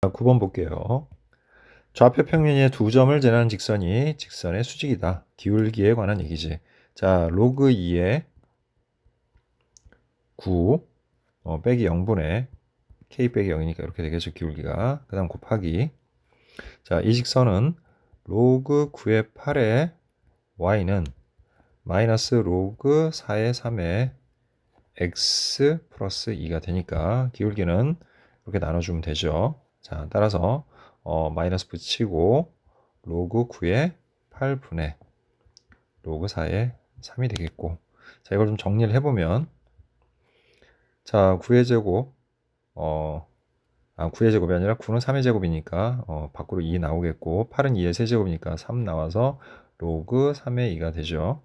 자, 9번 볼게요. 좌표 평면의 두 점을 지나는 직선이 직선의 수직이다. 기울기에 관한 얘기지. 자, 로그 2의 9 빼기 0분의 k 빼기 0이니까 이렇게 되겠죠. 기울기가. 그 다음 곱하기. 자, 이 직선은 로그 9의 8의 y는 마이너스 로그 4의 3의 x 플러스 2가 되니까 기울기는 이렇게 나눠주면 되죠. 자, 따라서 마이너스 붙이고 로그 9의 8분의 로그 4의 3이 되겠고, 자, 이걸 좀 정리를 해보면, 자, 9의 제곱 9의 제곱이 아니라 9는 3의 제곱이니까 밖으로 2 나오겠고, 8은 2의 세제곱이니까 3 나와서 로그 3의 2가 되죠.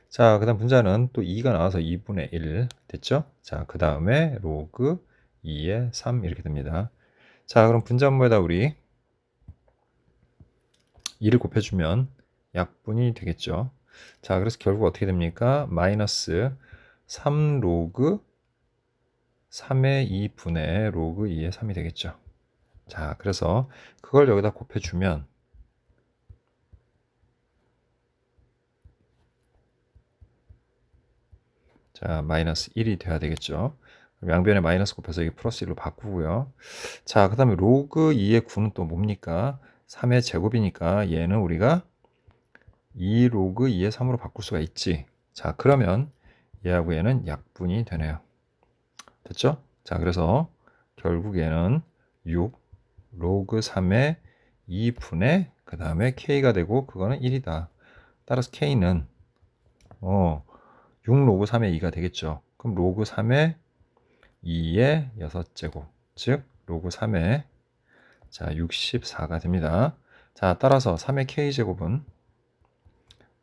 자, 그 다음 분자는 또 2가 나와서 2분의 1 됐죠? 자, 그 다음에 로그 2의 3 이렇게 됩니다. 자, 그럼 분자분모에다 우리 2를 곱해주면 약분이 되겠죠. 자, 그래서 결국 어떻게 됩니까? 마이너스 3 로그 3의 2분의 로그 2의 3이 되겠죠. 자, 그래서 그걸 여기다 곱해주면 자, 마이너스 1이 돼야 되겠죠. 그럼 양변에 마이너스 곱해서 이게 플러스 1로 바꾸고요. 자, 그 다음에 로그 2의 9는 또 뭡니까? 3의 제곱이니까 얘는 우리가 2 로그 2의 3으로 바꿀 수가 있지. 자, 그러면 얘하고 얘는 약분이 되네요. 됐죠? 자, 그래서 결국 얘는 6 로그 3의 2분의 그 다음에 k가 되고 그거는 1이다. 따라서 k는 6 로그 3의 2가 되겠죠. 그럼 로그 3의 2의 6제곱, 즉 로그 3의 자 64가 됩니다. 자, 따라서 3의 k제곱은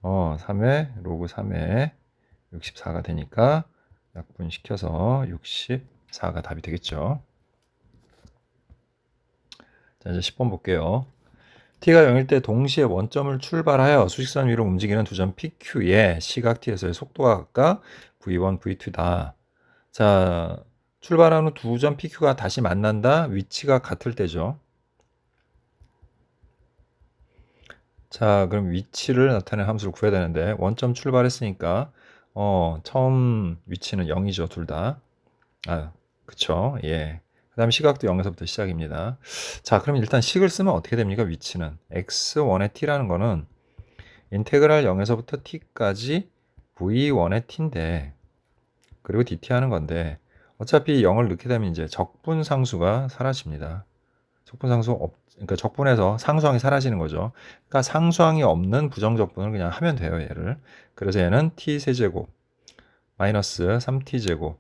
3의 로그 3의 64가 되니까 약분시켜서 64가 답이 되겠죠. 자, 이제 10번 볼게요. t가 0일 때 동시에 원점을 출발하여 수직선 위로 움직이는 두 점 PQ의 시각 t에서의 속도가 각각 V1, V2다. 자, 출발한 후 두 점 PQ가 다시 만난다. 위치가 같을 때죠. 자, 그럼 위치를 나타내는 함수를 구해야 되는데 원점 출발했으니까 처음 위치는 0이죠. 둘 다. 그쵸. 예. 그 다음에 시각도 0에서부터 시작입니다. 자, 그럼 일단 식을 쓰면 어떻게 됩니까? 위치는 x1의 t라는 거는 인테그랄 0에서부터 t까지 v1의 t인데, 그리고 dt 하는 건데, 어차피 0을 넣게 되면 이제 적분상수가 사라집니다. 그러니까 적분해서 상수항이 사라지는 거죠. 그러니까 상수항이 없는 부정적분을 그냥 하면 돼요, 얘를. 그래서 얘는 t 세제곱 마이너스 3t제곱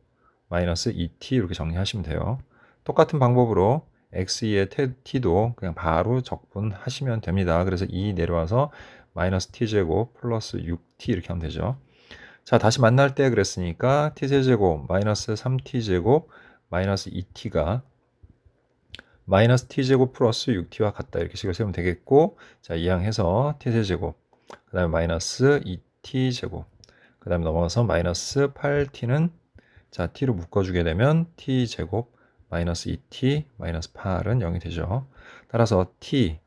마이너스 2t 이렇게 정리하시면 돼요. 똑같은 방법으로 x2의 t도 그냥 바로 적분하시면 됩니다. 그래서 2 내려와서 마이너스 t제곱 플러스 6t 이렇게 하면 되죠. 자, 다시 만날 때 그랬으니까 t세제곱 마이너스 3t제곱 마이너스 2t가 마이너스 t제곱 플러스 6t와 같다 이렇게 식을 세우면 되겠고, 자, 이항해서 t세제곱 그 다음에 마이너스 2t제곱 그 다음에 넘어가서 마이너스 8t는 자, t로 묶어주게 되면 t제곱 마이너스 2t 마이너스 8은 0이 되죠. 따라서 t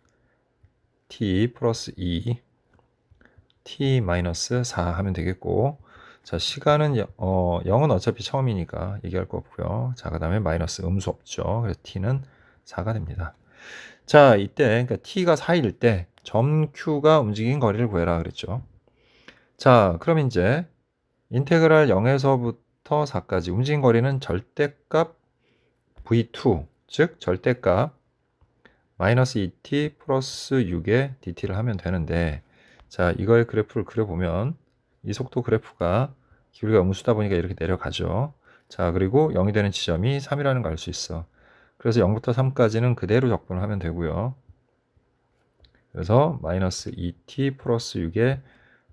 플러스 2 t 마이너스 4 하면 되겠고, 자, 시간은 0은 어차피 처음이니까 얘기할 거 없고요. 자, 그 다음에 마이너스 음수 없죠. 그래서 t는 4가 됩니다. 자, 이때 그러니까 t가 4일 때 점 q가 움직인 거리를 구해라 그랬죠. 자, 그럼 이제 인테그랄 0에서부터 4까지 움직인 거리는 절대값 v2, 즉 절대값 마이너스 2t 플러스 6의 dt를 하면 되는데, 자, 이거의 그래프를 그려보면 이 속도 그래프가 기울기가 음수다 보니까 이렇게 내려가죠. 자, 그리고 0이 되는 지점이 3이라는 걸 알 수 있어. 그래서 0부터 3까지는 그대로 적분을 하면 되고요. 그래서 마이너스 2t 플러스 6의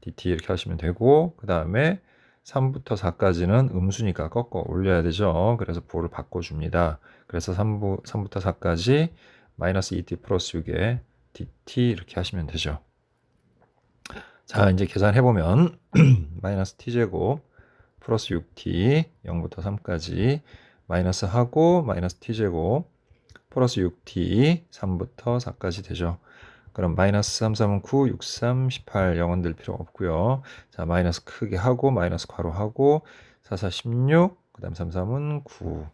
dt 이렇게 하시면 되고, 그 다음에 3부터 4까지는 음수니까 꺾어 올려야 되죠. 그래서 부호를 바꿔줍니다. 그래서 3부터 4까지 마이너스 2t 플러스 6의 dt 이렇게 하시면 되죠. 자, 이제 계산해보면 마이너스 t제곱 플러스 6t 0부터 3까지 마이너스 하고 마이너스 t제곱 플러스 6t 3부터 4까지 되죠. 그럼 마이너스 3, 3은 9, 6, 3, 18 0은 될 필요 없고요. 자, 마이너스 크게 하고 마이너스 괄호하고 4, 4, 16, 그 다음 3, 3은 9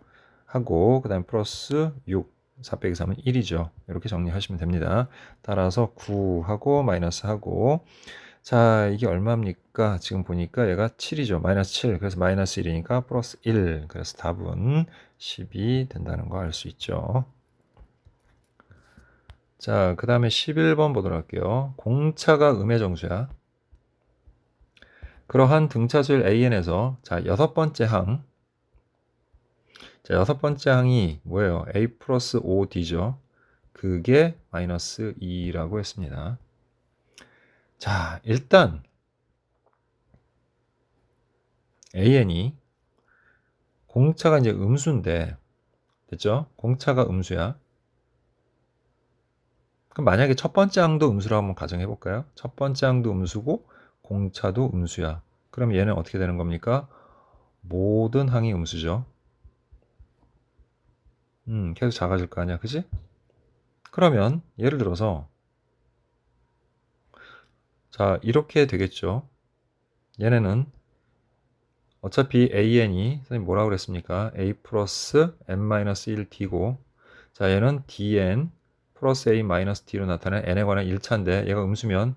하고 그 다음 플러스 6, 4 빼기 3은 1이죠. 이렇게 정리하시면 됩니다. 따라서 9하고 마이너스 하고 자, 이게 얼마입니까? 지금 보니까 얘가 7이죠. 마이너스 7. 그래서 마이너스 1이니까 플러스 1. 그래서 답은 10이 된다는 거 알 수 있죠. 자, 그 다음에 11번 보도록 할게요. 공차가 음의 정수야. 그러한 등차수일 AN에서 자, 여섯 번째 항. 자, 여섯 번째 항이 뭐예요? A 플러스 5D죠. 그게 마이너스 2라고 했습니다. 자, 일단 AN이 공차가 이제 음수인데 됐죠? 공차가 음수야. 그럼 만약에 첫 번째 항도 음수라고 한번 가정해 볼까요? 첫 번째 항도 음수고 공차도 음수야. 그럼 얘는 어떻게 되는 겁니까? 모든 항이 음수죠. 계속 작아질 거 아니야, 그지? 그러면 예를 들어서 자 이렇게 되겠죠. 얘네는 어차피 AN이 선생님 뭐라고 그랬습니까? A 플러스 n-1D고 자 얘는 DN 플러스 A 마이너스 D로 나타낸 n에 관한 1차인데 얘가 음수면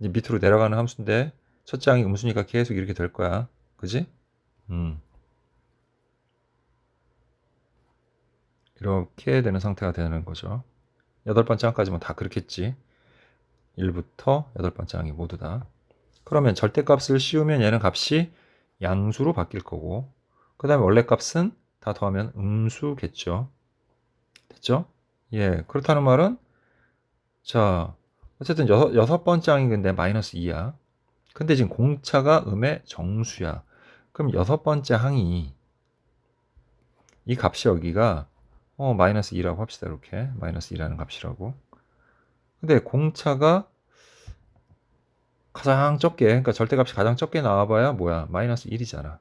이제 밑으로 내려가는 함수인데 첫째 항이 음수니까 계속 이렇게 될 거야. 그지? 이렇게 되는 상태가 되는 거죠. 여덟 번째 항까지면 다 그렇겠지. 1부터 여덟 번째 항이 모두 다. 그러면 절대값을 씌우면 얘는 값이 양수로 바뀔 거고 그 다음에 원래 값은 다 더하면 음수겠죠. 됐죠? 예, 그렇다는 말은 자 어쨌든 여섯 번째 항이 근데 마이너스 2야. 근데 지금 공차가 음의 정수야. 그럼 여섯 번째 항이 이 값이 여기가 마이너스 2라고 합시다. 이렇게 마이너스 2라는 값이라고. 근데 공차가 가장 적게 그러니까 절대값이 가장 적게 나와봐야 뭐야 마이너스 1이잖아.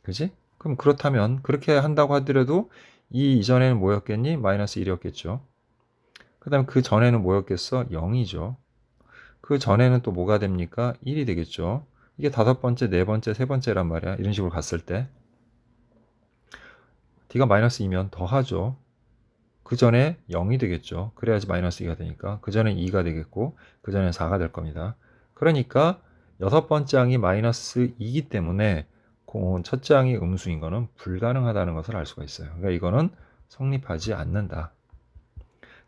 그지? 그럼 그렇다면 그렇게 한다고 하더라도 이 이전에는 뭐였겠니? 마이너스 1이었겠죠. 그 다음에 그 전에는 뭐였겠어? 0이죠. 그 전에는 또 뭐가 됩니까? 1이 되겠죠. 이게 다섯 번째, 네 번째, 세 번째란 말이야. 이런 식으로 갔을 때 D가 마이너스 2면 더하죠. 그 전에 0이 되겠죠. 그래야지 마이너스 2가 되니까 그 전에 2가 되겠고 그 전에 4가 될 겁니다. 그러니까 여섯 번째 항이 마이너스 2이기 때문에 첫째 항이 음수인 것은 불가능하다는 것을 알 수가 있어요. 그러니까 이거는 성립하지 않는다.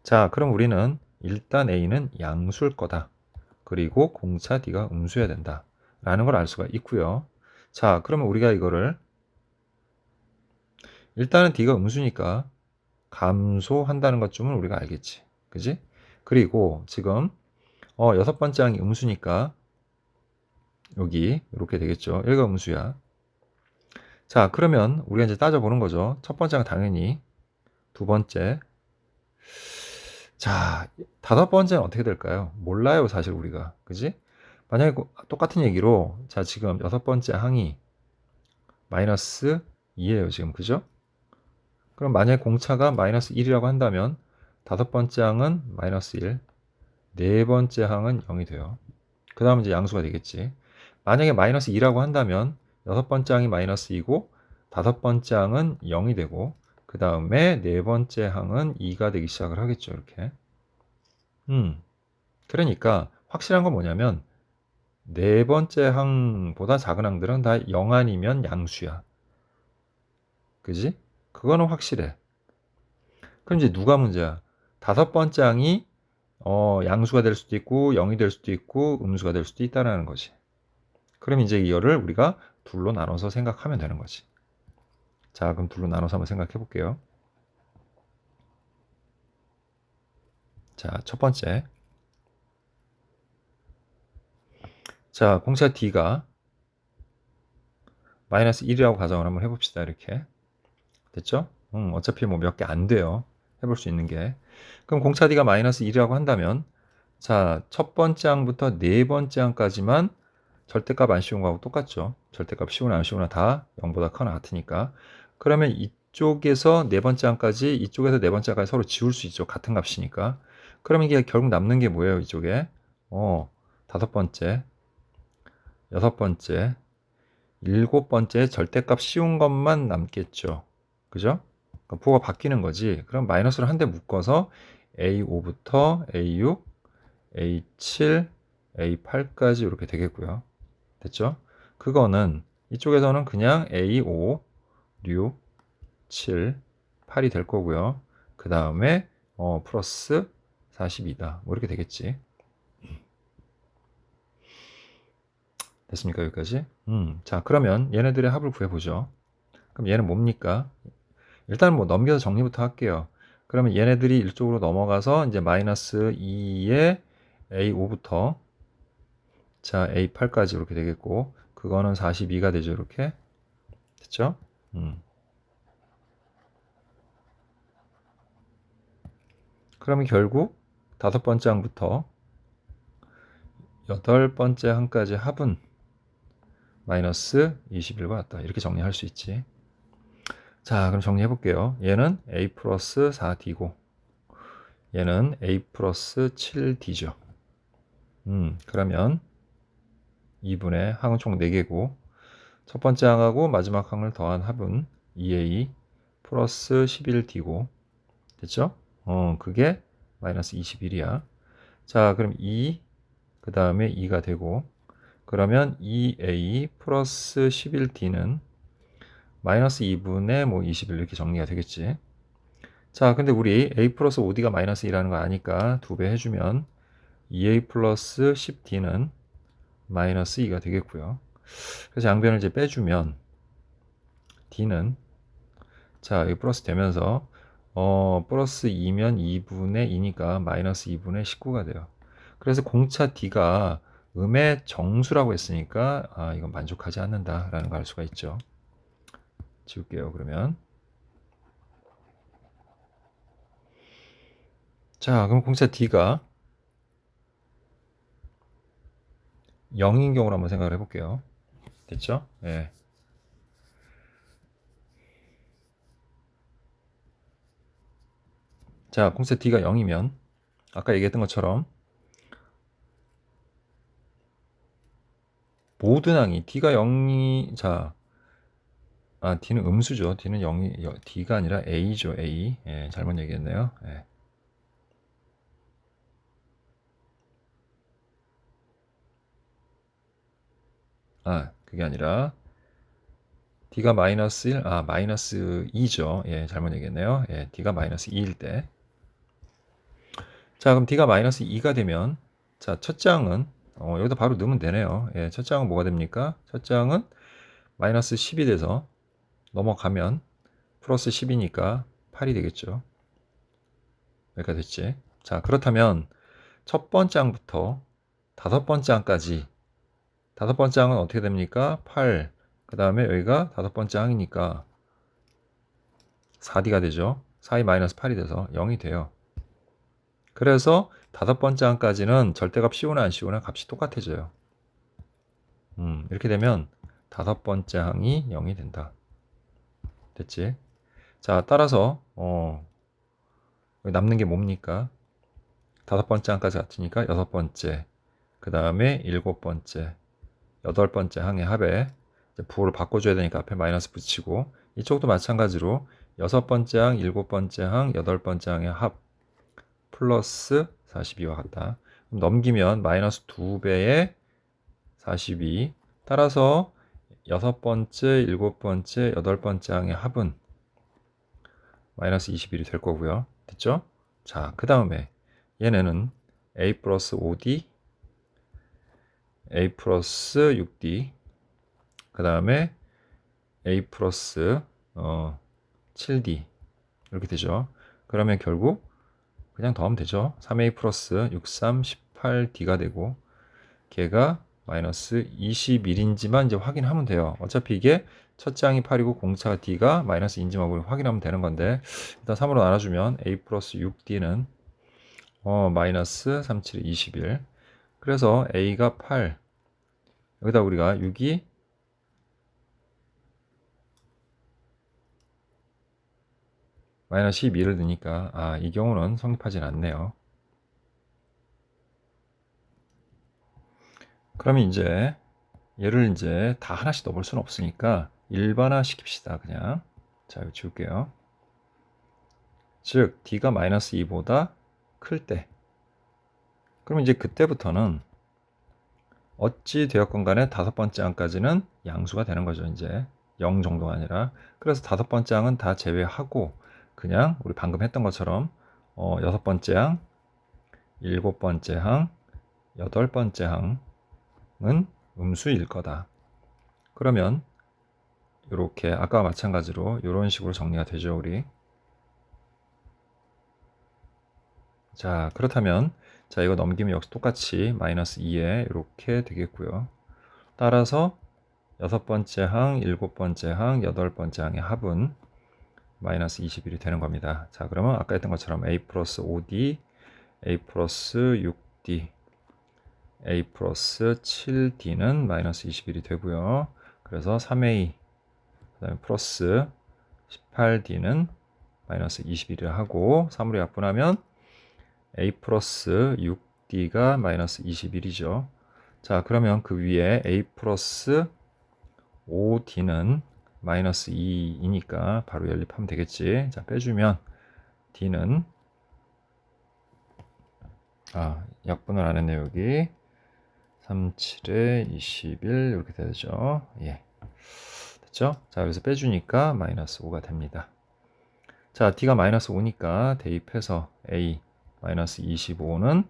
자, 그럼 우리는 일단 A는 양수일 거다. 그리고 공차 D가 음수여야 된다. 라는 걸 알 수가 있고요. 자, 그러면 우리가 이거를 일단은 D가 음수니까 감소한다는 것쯤은 우리가 알겠지. 그지? 그리고 지금 여섯 번째 항이 음수니까 여기 이렇게 되겠죠. 여기가 음수야. 자, 그러면 우리가 이제 따져보는 거죠. 첫 번째는 당연히 두 번째. 자, 다섯 번째는 어떻게 될까요? 몰라요, 사실 우리가. 그지? 만약에 똑같은 얘기로 자, 지금 여섯 번째 항이 마이너스 2예요, 지금. 그죠? 그럼 만약에 공차가 마이너스 1이라고 한다면 다섯 번째 항은 마이너스 1, 네 번째 항은 0이 돼요. 그 다음은 이제 양수가 되겠지. 만약에 마이너스 2라고 한다면 여섯 번째 항이 마이너스 2고 다섯 번째 항은 0이 되고 그 다음에 네 번째 항은 2가 되기 시작을 하겠죠. 이렇게. 그러니까 확실한 건 뭐냐면 네 번째 항보다 작은 항들은 다 0 아니면 양수야. 그지? 그거는 확실해. 그럼 이제 누가 문제야? 다섯 번째 항이 양수가 될 수도 있고 0이 될 수도 있고 음수가 될 수도 있다는 거지. 그럼 이제 이거를 우리가 둘로 나눠서 생각하면 되는 거지. 자, 그럼 둘로 나눠서 한번 생각해 볼게요. 자, 첫 번째. 자, 공차 D가 마이너스 1이라고 가정을 한번 해봅시다. 이렇게. 됐죠? 어차피 뭐 몇 개 안 돼요. 해볼 수 있는 게. 그럼 공차 D가 마이너스 1이라고 한다면 자, 첫 번째 항부터 네 번째 항까지만 절대값 안 씌운 거하고 똑같죠. 절대값 씌우나 안 씌우나 다 0보다 커나 같으니까. 그러면 이쪽에서 네 번째 항까지, 이쪽에서 네 번째 항까지 서로 지울 수 있죠. 같은 값이니까. 그럼 이게 결국 남는 게 뭐예요? 이쪽에 다섯 번째, 여섯 번째, 일곱 번째 절대값 씌운 것만 남겠죠. 그죠? 그러니까 부호가 바뀌는 거지. 그럼 마이너스를 한 대 묶어서 A5부터 A6, A7, A8까지 이렇게 되겠고요. 됐죠? 그거는 이쪽에서는 그냥 A5, 6, 7, 8이 될 거고요. 그 다음에 플러스 42다. 뭐 이렇게 되겠지. 됐습니까? 여기까지? 자, 그러면 얘네들의 합을 구해보죠. 그럼 얘는 뭡니까? 일단 뭐 넘겨서 정리부터 할게요. 그러면 얘네들이 이쪽으로 넘어가서 이제 마이너스 2에 A5부터 자 A8까지 이렇게 되겠고, 그거는 42가 되죠. 이렇게 됐죠? 그러면 결국 다섯 번째 항부터 여덟 번째 항까지 합은 마이너스 21과 같다. 이렇게 정리할 수 있지. 자, 그럼 정리해 볼게요. 얘는 A 플러스 4D고 얘는 A 플러스 7D죠. 그러면 2분의 항은 총 4개고 첫 번째 항하고 마지막 항을 더한 합은 2A 플러스 11D고 됐죠? 그게 마이너스 21이야. 자, 그럼 2, 그 다음에 2가 되고, 그러면 2A 플러스 11D는 마이너스 2분의 뭐 21 이렇게 정리가 되겠지. 자, 근데 우리 A 플러스 5D가 마이너스 2라는 거 아니까 2배 해주면 2A 플러스 10D는 마이너스 2가 되겠고요. 그래서 양변을 이제 빼주면 D는 자, 여기 플러스 되면서 플러스 2면 2분의 2니까 마이너스 2분의 19가 돼요. 그래서 공차 D가 음의 정수라고 했으니까 이건 만족하지 않는다라는 걸 알 수가 있죠. 지울게요. 그러면 자, 그럼 공차 D가 0인 경우로 한번 생각을 해볼게요. 됐죠? 예. 자, 공차 D가 0이면 아까 얘기했던 것처럼 모든 항이 D가 0이 D는 음수죠. D는 0이 D가 아니라 A죠. A. 예, 잘못 얘기했네요. 예. 그게 아니라 D가 마이너스 1, 마이너스 2죠. 예, 잘못 얘기했네요. 예, D가 마이너스 2일 때. 자, 그럼 D가 마이너스 2가 되면, 자, 첫째 항은, 여기다 바로 넣으면 되네요. 예, 첫째 항은 뭐가 됩니까? 첫째 항은 마이너스 10이 돼서 넘어가면 플러스 10이니까 8이 되겠죠. 여기가 됐지. 자, 그렇다면 첫 번째 항부터 다섯 번째 항까지, 다섯 번째 항은 어떻게 됩니까? 8. 그 다음에 여기가 다섯 번째 항이니까 4D가 되죠. 4이 마이너스 8이 돼서 0이 돼요. 그래서 다섯 번째 항까지는 절대값 씌우나 안 씌우나 값이 똑같아져요. 이렇게 되면 다섯 번째 항이 0이 된다. 됐지? 자, 따라서 남는 게 뭡니까? 다섯 번째 항까지 같으니까 여섯 번째, 그 다음에 일곱 번째, 여덟 번째 항의 합에 부호를 바꿔줘야 되니까 앞에 마이너스 붙이고, 이쪽도 마찬가지로 여섯 번째 항, 일곱 번째 항, 여덟 번째 항의 합 플러스 42와 같다. 그럼 넘기면 마이너스 2배의 42. 따라서 여섯 번째, 일곱 번째, 여덟 번째 항의 합은 마이너스 21이 될 거고요. 됐죠? 자, 그 다음에 얘네는 A 플러스 5D, A 플러스 6D, 그 다음에 A 플러스 7D 이렇게 되죠. 그러면 결국 그냥 더하면 되죠. 3A 플러스 63, 18D가 되고 걔가 마이너스 21인지만 이제 확인하면 돼요. 어차피 이게 첫째 항이 8이고 공차 D가 마이너스 인지만 확인하면 되는 건데, 일단 3으로 나눠주면 A 플러스 6D는 마이너스 37, 21. 그래서 A가 8, 여기다 우리가 6이 마이너스 12를 넣으니까 이 경우는 성립하진 않네요. 그러면 이제 얘를 이제 다 하나씩 넣어볼 수는 없으니까 일반화 시킵시다. 그냥. 자, 이거 지울게요. 즉 d가 마이너스 2보다 클 때, 그럼 이제 그때부터는 어찌 되었건 간에 다섯 번째 항까지는 양수가 되는 거죠. 이제 0 정도가 아니라. 그래서 다섯 번째 항은 다 제외하고 그냥 우리 방금 했던 것처럼 여섯 번째 항, 일곱 번째 항, 여덟 번째 항은 음수일 거다. 그러면 이렇게 아까와 마찬가지로 이런 식으로 정리가 되죠. 우리. 자, 그렇다면 자, 이거 넘기면 역시 똑같이 마이너스 2에 이렇게 되겠고요. 따라서 여섯 번째 항, 일곱 번째 항, 여덟 번째 항의 합은 마이너스 21이 되는 겁니다. 자, 그러면 아까 했던 것처럼 a 플러스 5d, a 플러스 6d, a 플러스 7d는 마이너스 21이 되고요. 그래서 3a, 그 다음에 플러스 18d는 마이너스 21을 하고 3으로 약분하면 a 플러스 6d가 마이너스 21이죠. 자, 그러면 그 위에 a 플러스 5d는 마이너스 2이니까 바로 연립하면 되겠지. 자, 빼주면 d는 약분을 안 했네요. 여기 37에 21 이렇게 되죠. 예, 됐죠? 자, 여기서 빼주니까 마이너스 5가 됩니다. 자, d가 마이너스 5니까 대입해서 a 마이너스 25는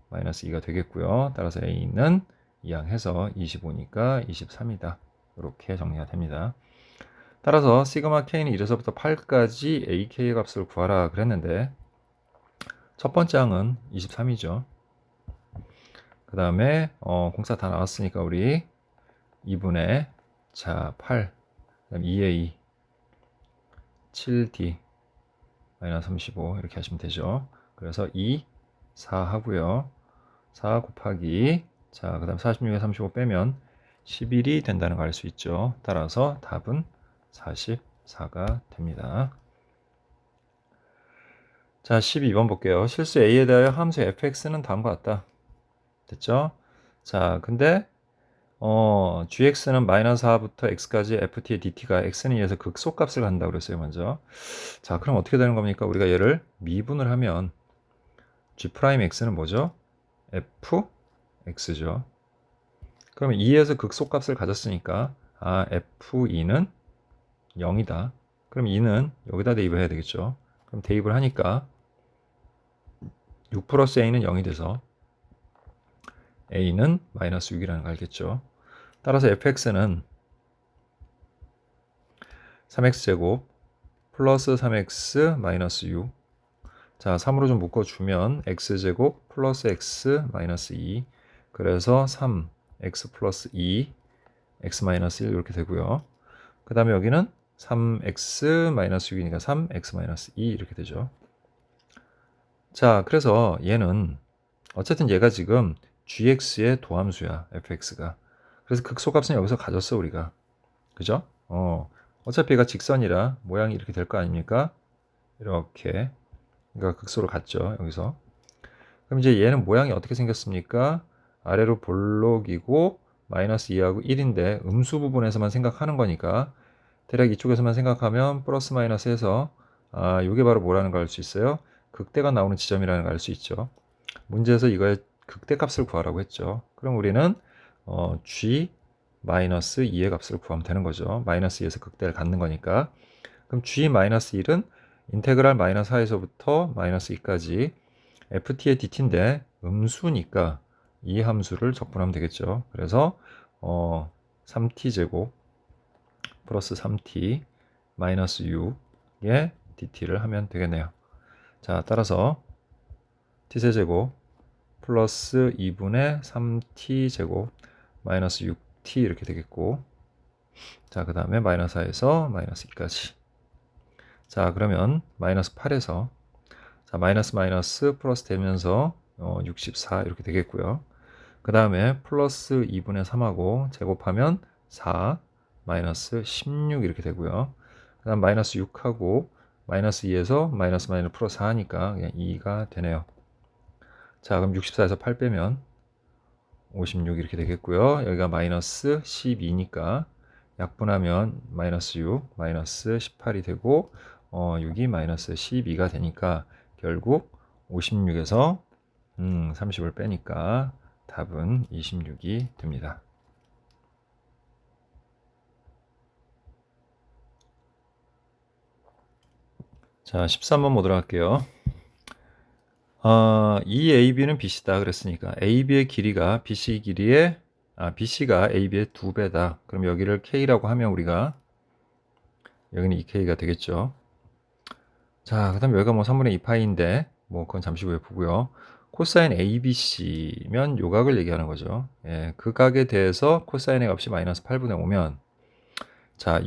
마이너스 2가 되겠고요. 따라서 a는 이항해서 25니까 23이다. 이렇게 정리가 됩니다. 따라서 시그마 k는 1에서부터 8까지 ak의 값을 구하라 그랬는데 첫 번째 항은 23이죠. 그 다음에 공사 다 나왔으니까 우리 2분의 8, 그 다음에 2a, 7d, 마이너스 35 이렇게 하시면 되죠. 그래서 2, 4 하고요. 4 곱하기 자, 그 다음 46에 35 빼면 11이 된다는 걸 알 수 있죠. 따라서 답은 44가 됩니다. 자, 12번 볼게요. 실수 a에 대하여 함수 fx는 다음과 같다. 됐죠? 자, 근데 gx는 마이너스 4부터 x까지 ft의 dt가 x에 의해서 극소값을 간다고 그랬어요, 먼저. 자, 그럼 어떻게 되는 겁니까? 우리가 얘를 미분을 하면 g'x는 뭐죠? fx죠. 그러면 2에서 극소값을 가졌으니까 f2는 0이다. 그럼 2는 여기다 대입을 해야 되겠죠. 그럼 대입을 하니까 6 플러스 a는 0이 돼서 a는 마이너스 6이라는 걸 알겠죠. 따라서 fx는 3x제곱 플러스 3x 마이너스 6. 자, 3으로 좀 묶어주면 x제곱 플러스 x 마이너스 2. 그래서 3x 플러스 2 x 마이너스 1 이렇게 되고요. 그 다음에 여기는 3x 마이너스 6이니까 3x 마이너스 2 이렇게 되죠. 자, 그래서 얘는 어쨌든 얘가 지금 gx의 도함수야, fx가. 그래서 극소값은 여기서 가졌어, 우리가. 그죠? 어차피 얘가 직선이라 모양이 이렇게 될 거 아닙니까? 이렇게. 그러니까 극소로 갔죠, 여기서. 그럼 이제 얘는 모양이 어떻게 생겼습니까? 아래로 볼록이고 마이너스 2하고 1인데 음수 부분에서만 생각하는 거니까 대략 이쪽에서만 생각하면 플러스 마이너스 해서 이게 바로 뭐라는 걸 알 수 있어요? 극대가 나오는 지점이라는 걸 알 수 있죠. 문제에서 이거의 극대값을 구하라고 했죠. 그럼 우리는 g 마이너스 2의 값을 구하면 되는 거죠. 마이너스 2에서 극대를 갖는 거니까. 그럼 g 마이너스 1은 인테그랄 마이너스 4에서부터 마이너스 2까지 ft의 dt인데 음수니까 이 함수를 적분하면 되겠죠. 그래서 3t제곱 플러스 3t 마이너스 6의 dt를 하면 되겠네요. 자, 따라서 t세제곱 플러스 2분의 3t제곱 마이너스 6t 이렇게 되겠고, 자, 그 다음에 마이너스 4에서 마이너스 2까지. 자, 그러면 마이너스 8에서 자, 마이너스 마이너스 플러스 되면서 64 이렇게 되겠고요. 그 다음에 플러스 2분의 3하고 제곱하면 4 마이너스 16 이렇게 되고요. 그 다음 마이너스 6하고 마이너스 2에서 마이너스 플러스 4니까 그냥 2가 되네요. 자, 그럼 64에서 8 빼면 56 이렇게 되겠고요. 여기가 마이너스 12니까 약분하면 마이너스 6, 마이너스 18이 되고 6이 마이너스 12가 되니까 결국 56에서 30을 빼니까 답은 26이 됩니다. 자, 13번 보도록 할게요. 이 AB는 BC다 그랬으니까 AB의 길이가 BC 길이의 BC가 AB의 2배다. 그럼 여기를 K라고 하면 우리가 여기는 2K가 되겠죠. 자, 그 다음에 여기가 뭐 3분의 2파이인데 뭐 그건 잠시 후에 보고요. 코사인 ABC면 요각을 얘기하는 거죠. 예, 그 각에 대해서 코사인의 값이 마이너스 8분의 5면 자,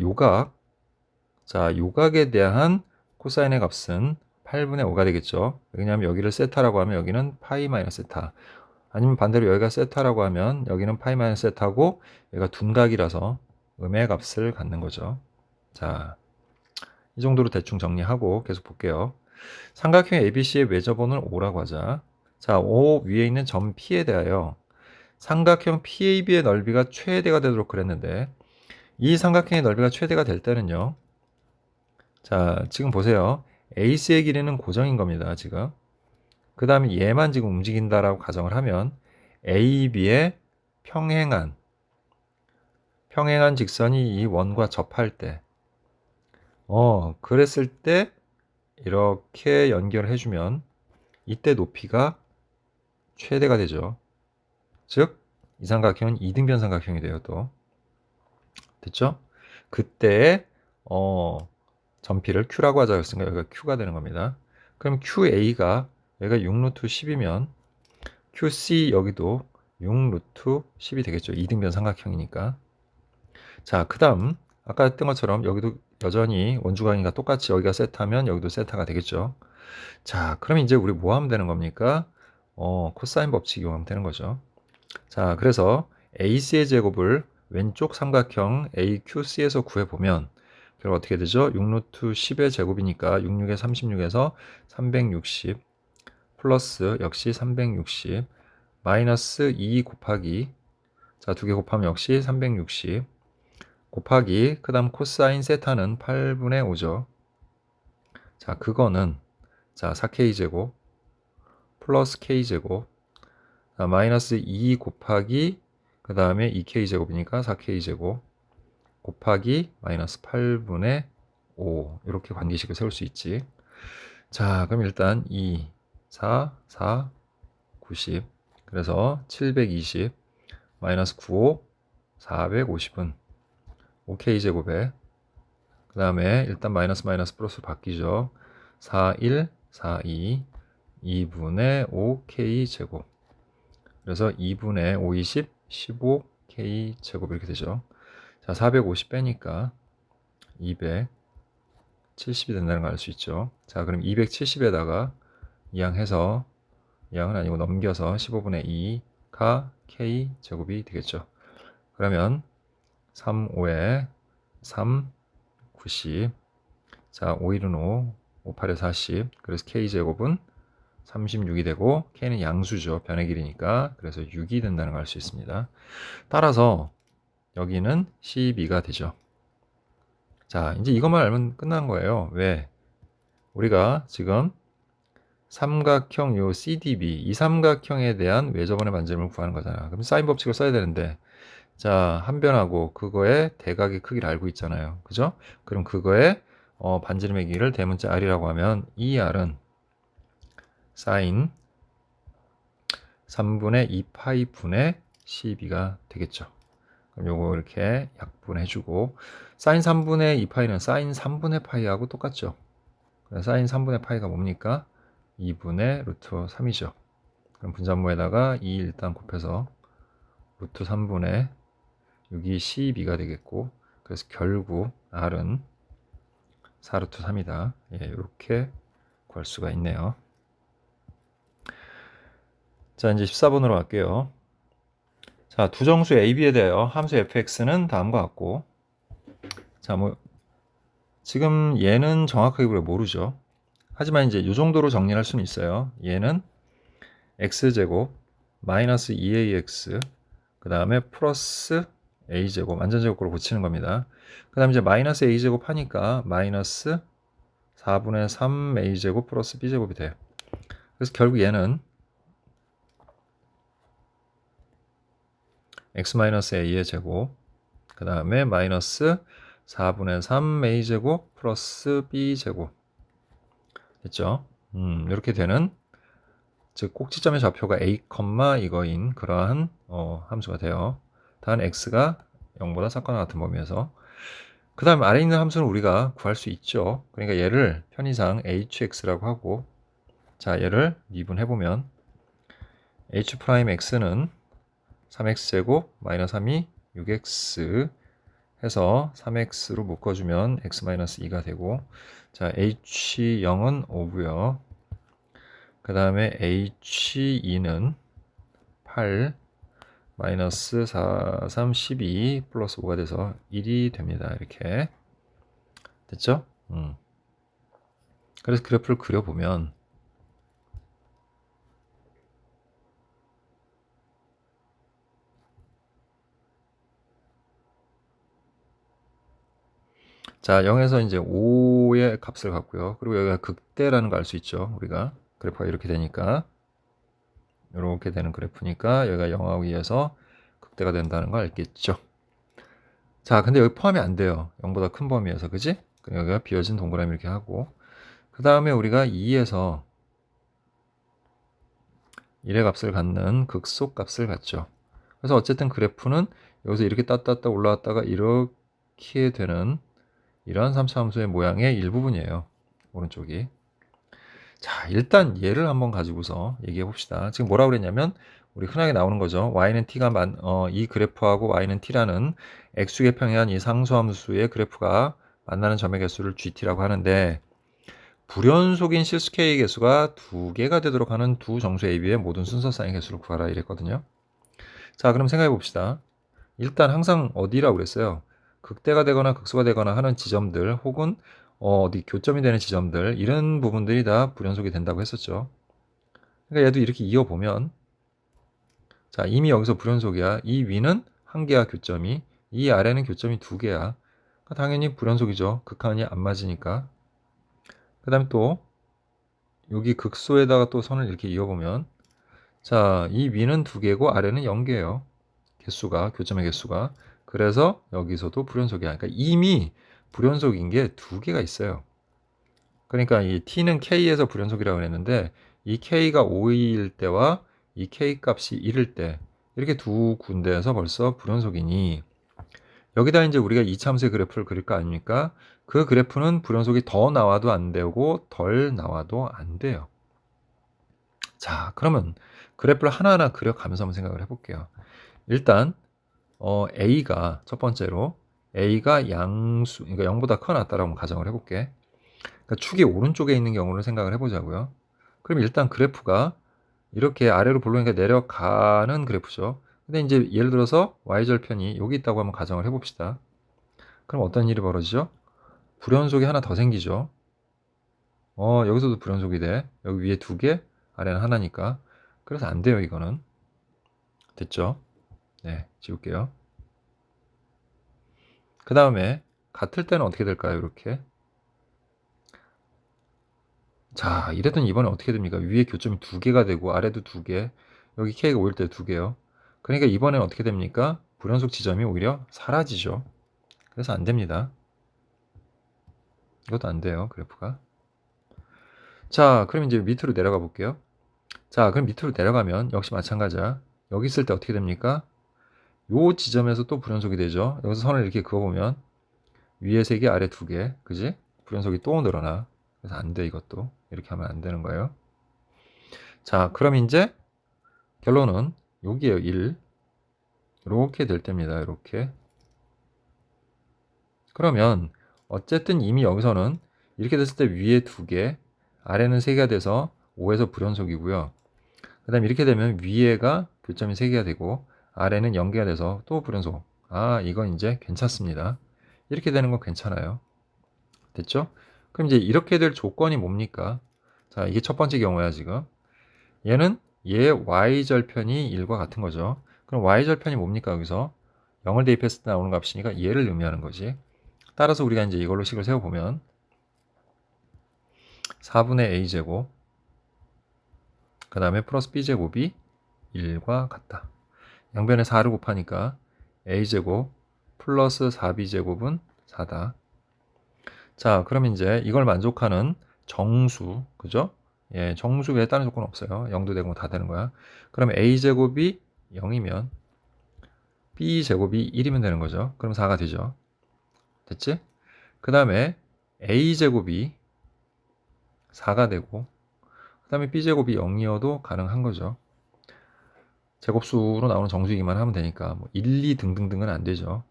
요각에 대한 코사인의 값은 8분의 5가 되겠죠. 왜냐하면 여기를 세타라고 하면 여기는 파이 마이너스 세타. 아니면 반대로 여기가 세타라고 하면 여기는 파이 마이너스 세타고 얘가 둔각이라서 음의 값을 갖는 거죠. 자, 이 정도로 대충 정리하고 계속 볼게요. 삼각형 ABC의 외접원을 O라고 하자. 자, O 위에 있는 점 P에 대하여 삼각형 PAB의 넓이가 최대가 되도록 그랬는데 이 삼각형의 넓이가 최대가 될 때는요. 자, 지금 보세요. AC의 길이는 고정인 겁니다. 지금. 그 다음에 얘만 지금 움직인다라고 가정을 하면 AB의 평행한 직선이 이 원과 접할 때 그랬을 때 이렇게 연결을 해주면 이때 높이가 최대가 되죠. 즉 이 삼각형은 이등변 삼각형이 돼요. 또 됐죠? 그때의 점피를 Q라고 하자 했으니까 여기가 Q가 되는 겁니다. 그럼 QA가 여기가 6 루트 10이면 QC 여기도 6 루트 10이 되겠죠. 이등변 삼각형이니까. 자, 그 다음 아까 했던 것처럼 여기도 여전히 원주각인과 똑같이 여기가 세타면 여기도 세타가 되겠죠. 자, 그럼 이제 우리 뭐 하면 되는 겁니까? 코사인 법칙 이용하면 되는 거죠. 자, 그래서 AC의 제곱을 왼쪽 삼각형 AQC에서 구해보면 결국 어떻게 되죠? 6 루트 10의 제곱이니까 66에 36에서 360 플러스 역시 360 마이너스 2 곱하기 자, 두 개 곱하면 역시 360 곱하기 그 다음 코사인 세타는 8분의 5죠. 자, 그거는 자 4K제곱 플러스 K제곱 자, 마이너스 2 곱하기 그 다음에 2K제곱이니까 4K제곱 곱하기 마이너스 8분의 5 이렇게 관계식을 세울 수 있지. 자, 그럼 일단 2, 4, 4, 90 그래서 720 마이너스 95 450은 5K제곱에 그 다음에 일단 마이너스 플러스 바뀌죠. 4, 1, 4, 2 2분의 5K제곱 그래서 2분의 5, 20, 15K제곱 이렇게 되죠. 자, 450 빼니까 270이 된다는 걸 알 수 있죠. 자, 그럼 270에다가 이항해서 이항은 아니고 넘겨서 15분의 2가 K제곱이 되겠죠. 그러면 3, 5에 3, 90 자, 5, 1은 5, 5, 8에 40 그래서 K제곱은 36이 되고 K는 양수죠. 변의 길이니까 그래서 6이 된다는 걸 알 수 있습니다. 따라서 여기는 12가 되죠. 자, 이제 이것만 알면 끝난 거예요. 왜? 우리가 지금 삼각형 요 CDB 이 삼각형에 대한 외접원의 반지름을 구하는 거잖아. 그럼 사인 법칙을 써야 되는데 자, 한 변하고 그거의 대각의 크기를 알고 있잖아요. 그죠? 그럼 그거의 반지름의 길이를 대문자 R이라고 하면 이 R은 사인 3분의 2파이 분의 12가 되겠죠. 그럼 요거 이렇게 약분해주고 사인 3분의 2파이는 사인 3분의 파이하고 똑같죠. 사인 3분의 파이가 뭡니까? 2분의 루트 3이죠. 그럼 분자모에다가 2 일단 곱해서 루트 3분의 6이 12가 되겠고 그래서 결국 R은 4루트 3이다. 예, 이렇게 구할 수가 있네요. 자, 이제 14번으로 갈게요. 자, 두 정수 AB에 대하여 함수 fx는 다음과 같고 자, 뭐 지금 얘는 정확하게 우리가 모르죠. 하지만 이제 이 정도로 정리할 수는 있어요. 얘는 x제곱 마이너스 2ax 그 다음에 플러스 a제곱 완전제곱으로 고치는 겁니다. 그 다음에 이제 마이너스 a제곱 하니까 마이너스 4분의 3 a제곱 플러스 b제곱이 돼요. 그래서 결국 얘는 x-a의 제곱 그 다음에 마이너스 4분의 3 a제곱 플러스 b제곱 됐죠? 이렇게 되는 즉 꼭지점의 좌표가 a, 이거인 그러한 함수가 돼요. 단 x가 0보다 작거나 같은 범위에서 그 다음 아래 있는 함수는 우리가 구할 수 있죠. 그러니까 얘를 편의상 hx라고 하고 자 얘를 미분해보면 h'x는 3x제곱 마이너스 3이 6x 해서 3x로 묶어주면 x-2가 되고 자 h0은 5고요. 그 다음에 h2는 8 마이너스 4, 3, 12 플러스 5가 돼서 1이 됩니다. 이렇게 됐죠? 그래서 그래프를 그려보면 자 0에서 이제 5의 값을 갖고요. 그리고 여기가 극대라는 걸 알 수 있죠. 우리가 그래프가 이렇게 되니까 이렇게 되는 그래프니까 여기가 0하고 2에서 극대가 된다는 걸 알겠죠. 자 근데 여기 포함이 안 돼요. 0보다 큰 범위에서 그지? 여기가 비어진 동그라미 이렇게 하고 그 다음에 우리가 2에서 1의 값을 갖는 극소 값을 갖죠. 그래서 어쨌든 그래프는 여기서 이렇게 따따따 올라왔다가 이렇게 되는 이러한 3차 함수의 모양의 일부분이에요. 오른쪽이. 자, 일단 얘를 한번 가지고서 얘기해 봅시다. 지금 뭐라고 그랬냐면 우리 흔하게 나오는 거죠. y는 t가 이 그래프하고 y는 t라는 x축의 평행한 이 상수함수의 그래프가 만나는 점의 개수를 gt라고 하는데 불연속인 실수 k의 개수가 2개가 되도록 하는 두 정수 AB의 모든 순서상의 개수를 구하라 이랬거든요. 자, 그럼 생각해 봅시다. 일단 항상 어디라고 그랬어요? 극대가 되거나 극소가 되거나 하는 지점들 혹은 어디 교점이 되는 지점들 이런 부분들이 다 불연속이 된다고 했었죠. 그러니까 얘도 이렇게 이어보면 자 이미 여기서 불연속이야. 이 위는 한 개야 교점이 이 아래는 교점이 두 개야. 그러니까 당연히 불연속이죠. 극한이 안 맞으니까. 그 다음에 또 여기 극소에다가 또 선을 이렇게 이어보면 자 이 위는 두 개고 아래는 0개예요. 개수가 교점의 개수가 그래서 여기서도 불연속이야. 그러니까 이미 불연속인 게 두 개가 있어요. 그러니까 이 t는 k에서 불연속이라고 했는데 이 k가 5일 때와 이 k 값이 1일 때 이렇게 두 군데에서 벌써 불연속이니 여기다 이제 우리가 이참수의 그래프를 그릴 거 아닙니까? 그 그래프는 불연속이 더 나와도 안 되고 덜 나와도 안 돼요. 자, 그러면 그래프를 하나하나 그려가면서 한번 생각을 해볼게요. 일단 A가 첫 번째로 A가 양수, 그러니까 0보다 커 낫다라고 한번 가정을 해볼게. 그러니까 축이 오른쪽에 있는 경우를 생각을 해보자고요. 그럼 일단 그래프가 이렇게 아래로 볼록하게 내려가는 그래프죠. 근데 이제 예를 들어서 y절편이 여기 있다고 한번 가정을 해봅시다. 그럼 어떤 일이 벌어지죠? 불연속이 하나 더 생기죠. 여기서도 불연속이 돼. 여기 위에 두 개, 아래는 하나니까. 그래서 안 돼요, 이거는. 됐죠? 네, 지울게요. 그 다음에 같을 때는 어떻게 될까요? 이렇게. 자, 이랬더니 이번에 어떻게 됩니까? 위에 교점이 두 개가 되고 아래도 두 개, 여기 k가 5일 때 두 개요. 그러니까 이번엔 어떻게 됩니까? 불연속 지점이 오히려 사라지죠. 그래서 안 됩니다. 이것도 안 돼요, 그래프가. 자, 그럼 이제 밑으로 내려가 볼게요. 자, 그럼 밑으로 내려가면 역시 마찬가지야. 여기 있을 때 어떻게 됩니까? 요 지점에서 또 불연속이 되죠. 여기서 선을 이렇게 그어보면 위에 3개, 아래 2개, 그지? 불연속이 또 늘어나. 그래서 안 돼, 이것도. 이렇게 하면 안 되는 거예요. 자, 그럼 이제 결론은 여기에요, 1. 이렇게 될 때입니다, 이렇게. 그러면 어쨌든 이미 여기서는 이렇게 됐을 때 위에 2개, 아래는 3개가 돼서 5에서 불연속이고요. 그 다음에 이렇게 되면 위에가 교점이 3개가 되고 아래는 0개가 돼서 또 불연속. 아, 이건 이제 괜찮습니다. 이렇게 되는 건 괜찮아요. 됐죠? 그럼 이제 이렇게 될 조건이 뭡니까? 자, 이게 첫 번째 경우야, 지금. 얘는 얘 y절편이 1과 같은 거죠. 그럼 y절편이 뭡니까, 여기서? 0을 대입했을 때 나오는 값이니까 얘를 의미하는 거지. 따라서 우리가 이제 이걸로 식을 세워보면 4분의 a제곱 그 다음에 플러스 b제곱이 1과 같다. 양변에 4를 곱하니까 a제곱 플러스 4b제곱은 4다. 자, 그럼 이제 이걸 만족하는 정수, 그죠? 예, 정수 외에 다른 조건 없어요. 0도 되고 다 되는 거야. 그럼 a제곱이 0이면 b제곱이 1이면 되는 거죠. 그럼 4가 되죠. 됐지? 그 다음에 a제곱이 4가 되고 그 다음에 b제곱이 0이어도 가능한 거죠. 제곱수로 나오는 정수이기만 하면 되니까 뭐 1, 2 등등등은 안 되죠.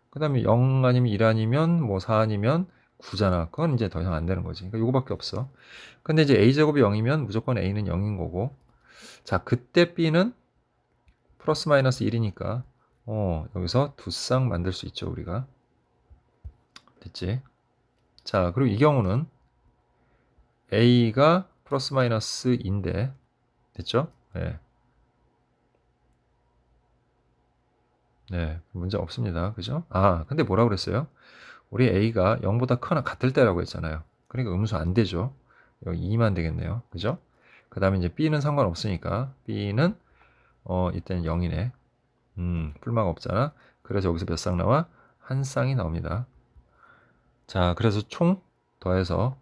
그 다음에 0 아니면 1 아니면 뭐 4 아니면 9잖아. 그건 이제 더 이상 안 되는 거지. 그러니까 요거밖에 없어. 근데 이제 a제곱이 0이면 무조건 a는 0인 거고 자 그때 b는 플러스 마이너스 1이니까 여기서 두 쌍 만들 수 있죠 우리가. 됐지? 자 그리고 이 경우는 a가 플러스 마이너스인데 됐죠? 네. 네, 문제 없습니다. 그죠? 아, 근데 뭐라 그랬어요? 우리 a가 0보다 크거나 같을 때라고 했잖아요. 그러니까 음수 안 되죠. 여기 2만 되겠네요. 그죠? 그 다음에 이제 b는 상관없으니까 b는 이때는 0이네. 풀마가 없잖아. 그래서 여기서 몇 쌍 나와? 한 쌍이 나옵니다. 자, 그래서 총 더해서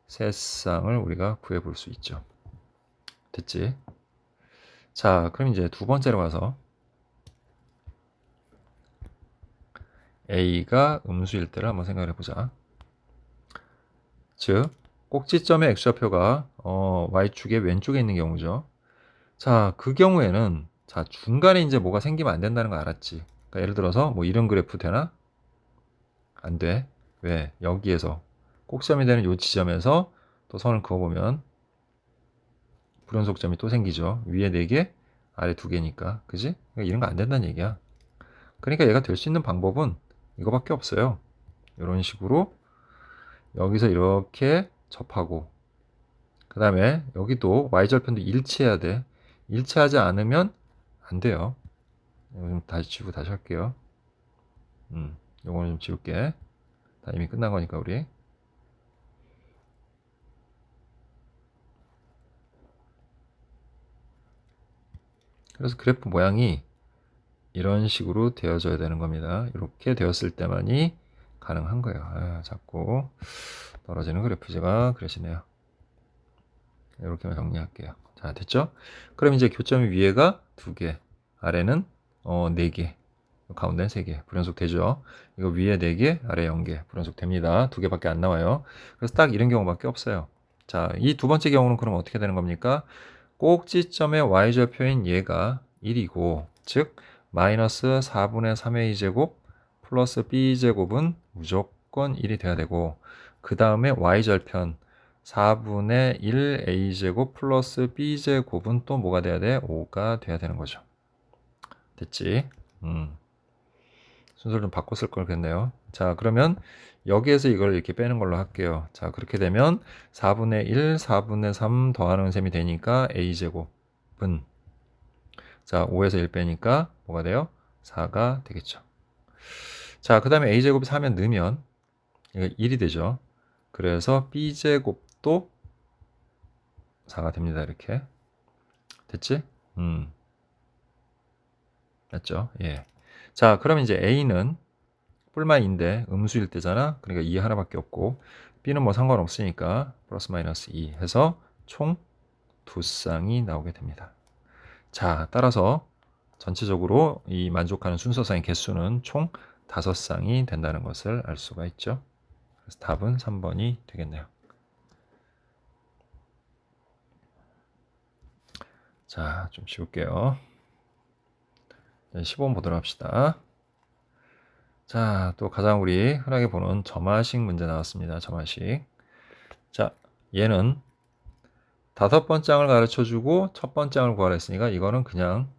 세 쌍을 우리가 구해 볼 수 있죠. 됐지? 자, 그럼 이제 두 번째로 가서 a가 음수일 때를 한번 생각해 보자. 즉, 꼭지점의 x좌표가 y축의 왼쪽에 있는 경우죠. 자, 그 경우에는 자, 중간에 이제 뭐가 생기면 안 된다는 거 알았지? 그러니까 예를 들어서 뭐 이런 그래프 되나? 안 돼. 왜? 여기에서 꼭지점이 되는 요 지점에서 또 선을 그어보면 불연속점이 또 생기죠. 위에 4개, 아래 2개니까. 그지? 그러니까 이런 거 안 된다는 얘기야. 그러니까 얘가 될 수 있는 방법은 이거밖에 없어요. 이런 식으로 여기서 이렇게 접하고 그 다음에 여기도 y절편도 일치해야 돼. 일치하지 않으면 안 돼요. 이거 좀 다시 지우고 다시 할게요. 요거는 좀 지울게. 다 이미 끝난 거니까 우리. 그래서 그래프 모양이 이런 식으로 되어져야 되는 겁니다. 이렇게 되었을 때만이 가능한 거예요. 아, 자꾸 떨어지는 그래프가 그러시네요. 이렇게만 정리할게요. 자, 됐죠? 그럼 이제 교점 위에가 2개, 아래는 4개, 가운데는 3개. 불연속 되죠? 이거 위에 4개, 아래 0개. 불연속 됩니다. 2개밖에 안 나와요. 그래서 딱 이런 경우밖에 없어요. 자, 이 두 번째 경우는 그럼 어떻게 되는 겁니까? 꼭지점의 y절표인 얘가 1이고, 즉 마이너스 4분의 3의 2제곱 플러스 b제곱은 무조건 1이 돼야 되고, 그 다음에 y절편 4분의 1 a제곱 플러스 b제곱은 또 뭐가 돼야 돼? 5가 돼야 되는 거죠. 됐지? 순서를 좀 바꿔 쓸 걸 그랬네요. 자, 그러면 여기에서 이걸 이렇게 빼는 걸로 할게요. 자, 그렇게 되면 4분의 1, 4분의 3 더하는 셈이 되니까 a제곱은 자, 5에서 1 빼니까 뭐가 돼요? 4가 되겠죠. 자, 그 다음에 a제곱이 4면 넣으면 이거 1이 되죠. 그래서 b제곱도 4가 됩니다. 이렇게. 됐지? 맞죠? 예. 자, 그럼 이제 a는 뿔마인데 음수일 때잖아. 그러니까 2 하나밖에 없고 b는 뭐 상관없으니까 플러스 마이너스 2 해서 총 두 쌍이 나오게 됩니다. 자, 따라서 전체적으로 이 만족하는 순서상의 개수는 총 5쌍이 된다는 것을 알 수가 있죠. 그래서 답은 3번이 되겠네요. 자, 좀 지울게요. 15번 보도록 합시다. 자, 또 가장 우리 흔하게 보는 점화식 문제 나왔습니다. 점화식. 자, 얘는 5번째 항을 가르쳐주고 첫 번째 항을 구하라 했으니까 이거는 그냥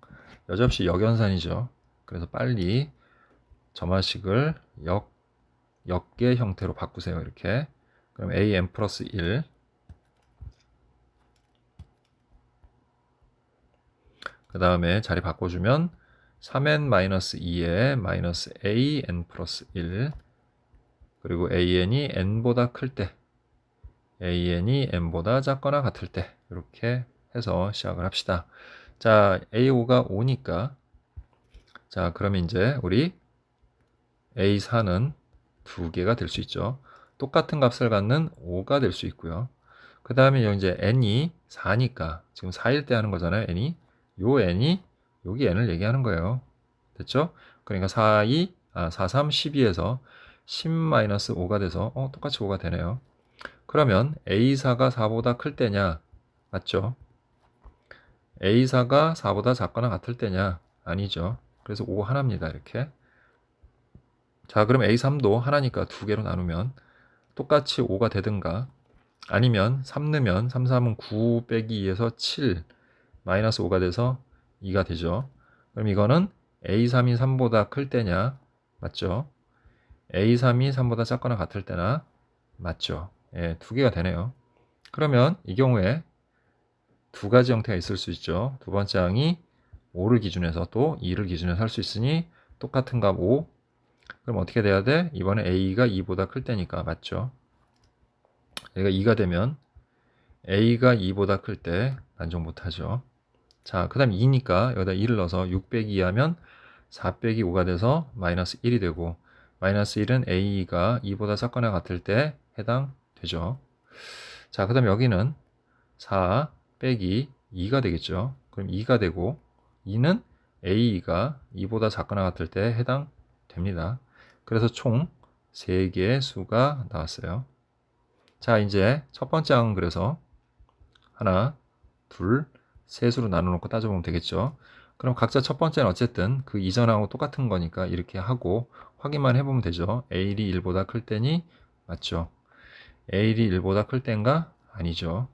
여지없이 역연산이죠. 그래서 빨리 점화식을 역계 형태로 바꾸세요. 이렇게. 그럼 an 플러스 1. 그 다음에 자리 바꿔주면 3n 마이너스 2에 마이너스 an 플러스 1. 그리고 an이 n보다 클 때, an이 n보다 작거나 같을 때 이렇게 해서 시작을 합시다. 자, a5가 5니까 자, 그러면 이제 우리 a4는 2개가 될 수 있죠. 똑같은 값을 갖는 5가 될 수 있고요. 그 다음에 이제 n이 4니까 지금 4일 때 하는 거잖아요. n이 요 n이 여기 n을 얘기하는 거예요. 됐죠? 그러니까 4, 2, 4, 3, 12에서 10-5가 돼서 똑같이 5가 되네요. 그러면 A4가 4보다 클 때냐? 맞죠? A4가 4보다 작거나 같을 때냐? 아니죠. 그래서 5 하나입니다. 이렇게. 자, 그럼 A3도 하나니까 두 개로 나누면 똑같이 5가 되든가 아니면 3 넣으면 3, 3은 9 빼기 2에서 7 마이너스 5가 돼서 2가 되죠. 그럼 이거는 A3이 3보다 클 때냐? 맞죠? A3이 3보다 작거나 같을 때나 맞죠? 예, 두 개가 되네요. 그러면 이 경우에 두 가지 형태가 있을 수 있죠. 두 번째 항이 5를 기준해서 또 2를 기준해서 할 수 있으니 똑같은 값 5. 그럼 어떻게 돼야 돼? 이번에 A가 2보다 클 때니까 맞죠? 얘가 2가 되면 A가 2보다 클 때 만족 못하죠. 자, 그 다음 2니까 여기다 2를 넣어서 6 빼기 2 하면 4 빼기 5가 돼서 마이너스 1이 되고 마이너스 1은 A가 2보다 작거나 같을 때 해당되죠. 자, 그 다음 여기는 4 빼기 2가 되겠죠. 그럼 2가 되고 2는 A가 2보다 작거나 같을 때 해당됩니다. 그래서 총 3개의 수가 나왔어요. 자, 이제 첫 번째 항은 그래서 하나, 둘, 셋으로 나눠놓고 따져보면 되겠죠. 그럼 각자 첫 번째는 어쨌든 그 이전하고 똑같은 거니까 이렇게 하고 확인만 해보면 되죠. A1이 1보다 클 때니 맞죠. A1이 1보다 클 땐가? 아니죠.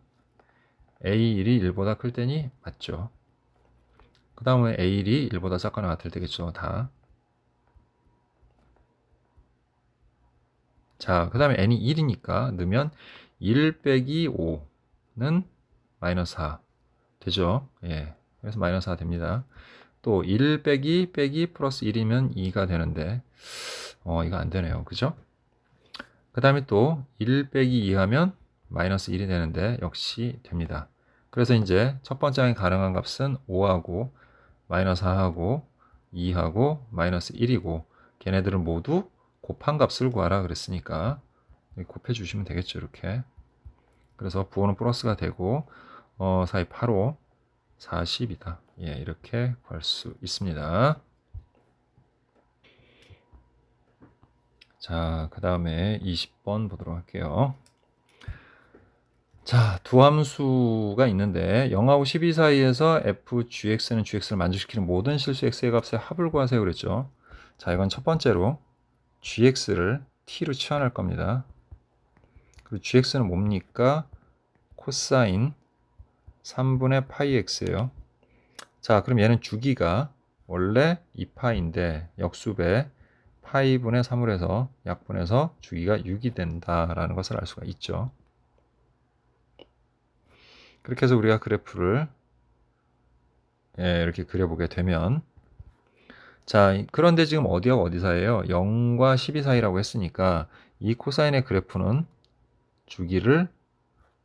A1이 1보다 클 때니 맞죠. 그 다음에 A1이 1보다 작거나 같을 때겠죠. 다. 자, 그 다음에 n이 1이니까 넣으면 1 빼기 5는 마이너스 4 되죠. 예. 그래서 마이너스 4 됩니다. 또 1 빼기 플러스 1이면 2가 되는데 이거 안 되네요. 그죠? 그 다음에 또 1 빼기 2 하면 마이너스 1이 되는데 역시 됩니다. 그래서 이제 첫 번째 항에 가능한 값은 5하고 마이너스 4하고 2하고 마이너스 1이고 걔네들은 모두 곱한 값을 구하라 그랬으니까 곱해 주시면 되겠죠. 이렇게. 그래서 부호는 플러스가 되고 4, 2, 8, 5, 40이다. 예, 이렇게 구할 수 있습니다. 자, 그 다음에 20번 보도록 할게요. 자, 두 함수가 있는데 0하고 12 사이에서 fgx는 gx를 만족시키는 모든 실수 x의 값의 합을 구하세요 그랬죠. 자, 이건 첫 번째로 gx를 t로 치환할 겁니다. 그리고 gx는 뭡니까? 코사인 3분의 파이 x예요. 자, 그럼 얘는 주기가 원래 2파인데 역수배 파이분의 3을 해서 약분해서 주기가 6이 된다라는 것을 알 수가 있죠. 그렇게 해서 우리가 그래프를 이렇게 그려보게 되면 자, 그런데 지금 어디와 어디 사이에요? 0과 12 사이라고 했으니까 이 코사인의 그래프는 주기를